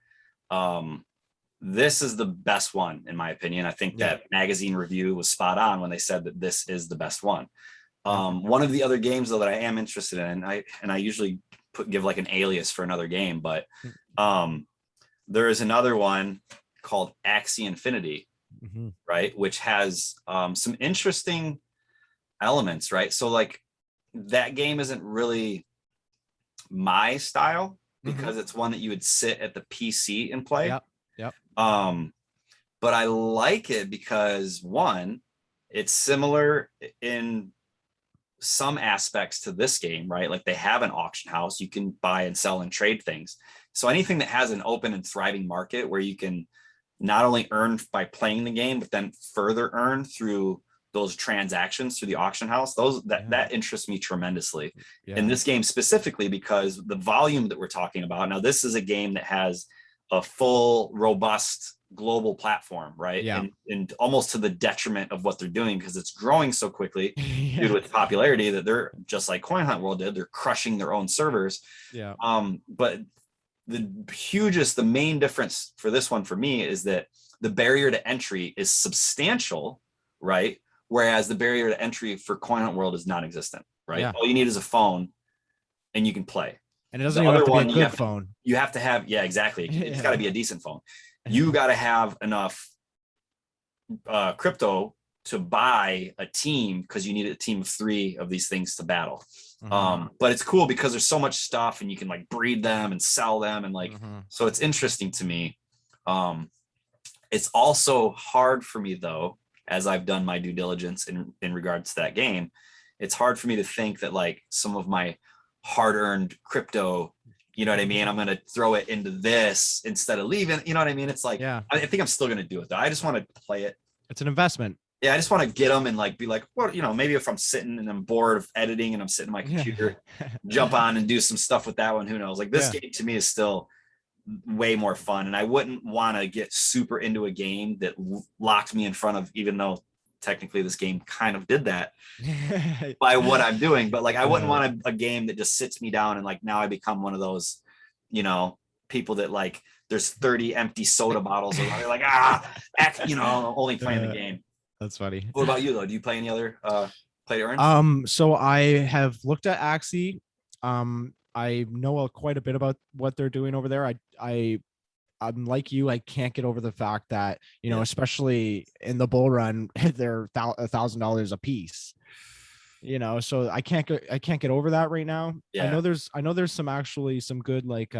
This is the best one, in my opinion. I think that magazine review was spot on when they said that this is the best one. One of the other games though that I am interested in, and I usually give like an alias for another game, but there is another one called Axie Infinity, right? Which has some interesting elements, right? So like that game isn't really my style because it's one that you would sit at the PC and play. Yep. But I like it because one, it's similar in some aspects to this game, right? Like they have an auction house, you can buy and sell and trade things. So anything that has an open and thriving market where you can not only earn by playing the game, but then further earn through those transactions through the auction house, that interests me tremendously in this game specifically, because the volume that we're talking about now, this is a game that has a full, robust global platform, right? And almost to the detriment of what they're doing, because it's growing so quickly due to its popularity that they're just like Coin Hunt World did, they're crushing their own servers. But the main difference for this one for me is that the barrier to entry is substantial, right? Whereas the barrier to entry for Coin Hunt World is non-existent, right? All you need is a phone and you can play. And it doesn't even have to be a good phone. You have to have, exactly. It's got to be a decent phone. You got to have enough crypto to buy a team, because you need a team of 3 of these things to battle. But it's cool because there's so much stuff and you can like breed them and sell them. And like, so it's interesting to me. It's also hard for me though, as I've done my due diligence in regards to that game, it's hard for me to think that like some of my hard-earned crypto, you know what I mean, I'm going to throw it into this instead of leaving, you know what I mean? It's like, I think I'm still going to do it though. I just want to play it. It's an investment. Yeah, I just want to get them and like be like, well, maybe if I'm sitting and I'm bored of editing and I'm sitting at my computer, jump on and do some stuff with that one. Who knows? Like this game to me is still way more fun, and I wouldn't want to get super into a game that locked me in front of, even though technically this game kind of did that by what I'm doing, but like I wouldn't want a game that just sits me down and like now I become one of those, people that like there's 30 empty soda bottles around. They're like, only playing the game. That's funny. What about you though? Do you play any other play to earn? So I have looked at Axie. I know quite a bit about what they're doing over there. I'm like you. I can't get over the fact that especially in the bull run, they're $1,000 a piece. So I can't get over that right now. Yeah. I know there's some good like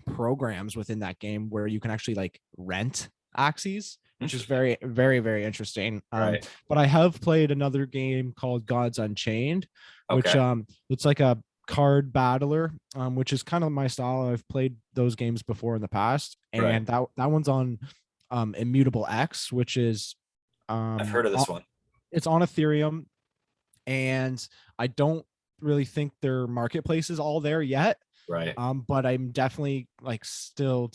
programs within that game where you can actually like rent Axies, which is very, very, very interesting. Right. But I have played another game called Gods Unchained, which it's like a card battler, which is kind of my style. I've played those games before in the past, and that one's on Immutable X, which is I've heard of this one. It's on Ethereum, and I don't really think their marketplace is all there yet. Right. But I'm definitely like still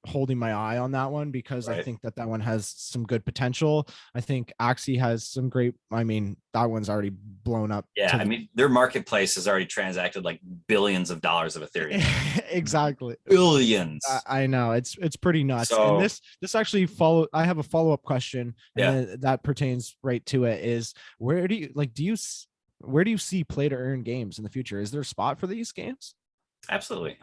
holding my eye on that one because I think that one has some good potential. I think Axie has some great, that one's already blown up. Yeah. Their marketplace has already transacted like billions of dollars of Ethereum. Exactly. Billions. I know it's pretty nuts. So, and this actually I have a follow-up question that pertains right to it is where do you see play to earn games in the future? Is there a spot for these games? Absolutely.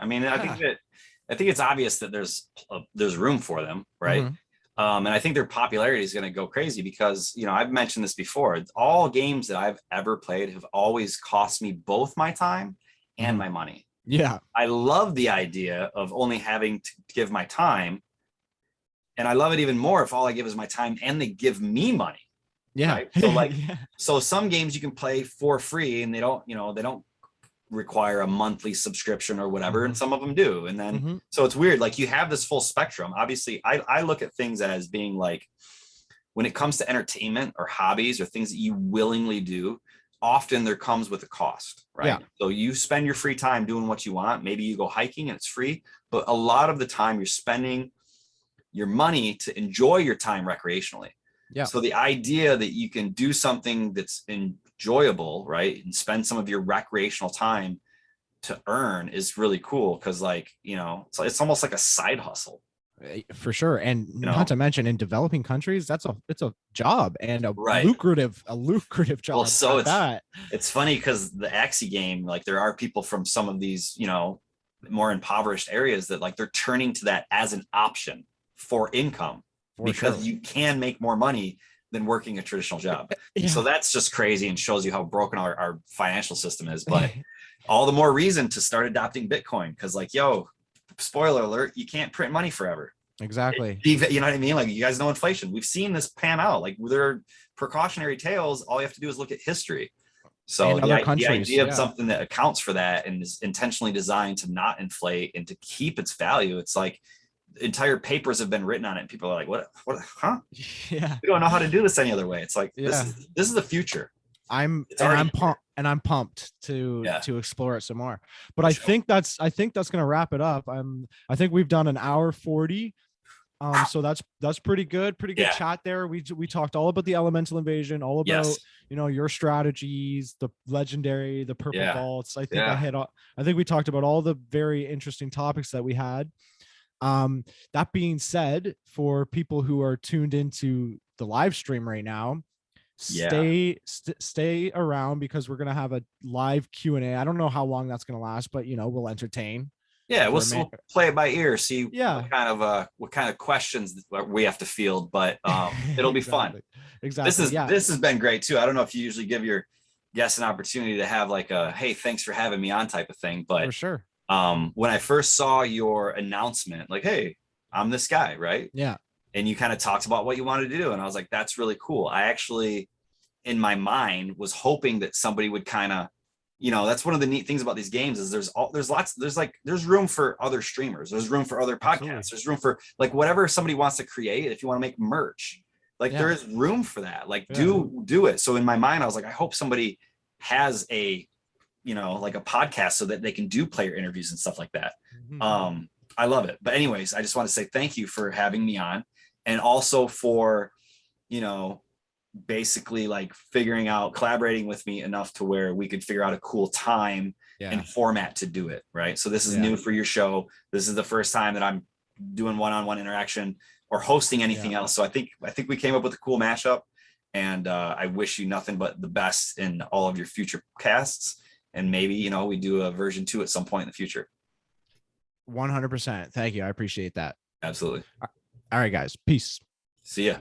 I think it's obvious that there's room for them, right? Mm-hmm. And I think their popularity is going to go crazy because, I've mentioned this before. All games that I've ever played have always cost me both my time and my money. Yeah. I love the idea of only having to give my time. And I love it even more if all I give is my time and they give me money. Yeah. Right? So so some games you can play for free and they don't require a monthly subscription or whatever, and some of them do. And then so it's weird, like you have this full spectrum. Obviously I look at things as being like, when it comes to entertainment or hobbies or things that you willingly do, often there comes with a cost, right? Yeah. So you spend your free time doing what you want. Maybe you go hiking and it's free, but a lot of the time you're spending your money to enjoy your time recreationally. Yeah. So the idea that you can do something that's enjoyable, right, and spend some of your recreational time to earn is really cool because, it's almost like a side hustle. For sure. And not to mention in developing countries, it's a job and a lucrative job. Well, so it's funny because the Axie game, like there are people from some of these, more impoverished areas that like they're turning to that as an option for income. Because you can make more money than working a traditional job. So that's just crazy and shows you how broken our financial system is. But all the more reason to start adopting Bitcoin because spoiler alert, you can't print money forever. Exactly. You know what I mean? Like you guys know inflation. We've seen this pan out. Like there are precautionary tales. All you have to do is look at history. So the idea of something that accounts for that and is intentionally designed to not inflate and to keep its value, it's like entire papers have been written on it and people are like, what, huh? Yeah, we don't know how to do this any other way. It's like this is the future. I'm pumped to explore it some more. But I think that's gonna wrap it up. I think we've done an hour 40. So that's pretty good chat there. We talked all about the elemental invasion, all about your strategies, the legendary, the purple vaults. I think we talked about all the very interesting topics that we had. That being said, for people who are tuned into the live stream right now, stay around because we're gonna have a live Q&A. I don't know how long that's gonna last, but we'll entertain. Yeah, we'll play it by ear, see what kind of questions we have to field, but it'll be fun. Exactly. This has been great too. I don't know if you usually give your guests an opportunity to have like a hey, thanks for having me on type of thing, but for sure. When I first saw your announcement, like, hey, I'm this guy, right? Yeah. And you kind of talked about what you wanted to do. And I was like, that's really cool. I actually, in my mind, was hoping that somebody would kind of, that's one of the neat things about these games is there's room for other streamers. There's room for other podcasts. Absolutely. There's room for like whatever somebody wants to create. If you want to make merch, Like there is room for that. Like do it. So in my mind, I was like, I hope somebody has a, you know, like a podcast so that they can do player interviews and stuff like that. I love it. But anyways, I just want to say thank you for having me on, and also for, you know, basically like collaborating with me enough to where we could figure out a cool time and format to do it. Right. So this is new for your show. This is the first time that I'm doing one-on-one interaction or hosting anything else. So I think we came up with a cool mashup, and I wish you nothing but the best in all of your future casts. And maybe, you know, we do a version 2 at some point in the future. 100%. Thank you. I appreciate that. Absolutely. All right, guys. Peace. See ya.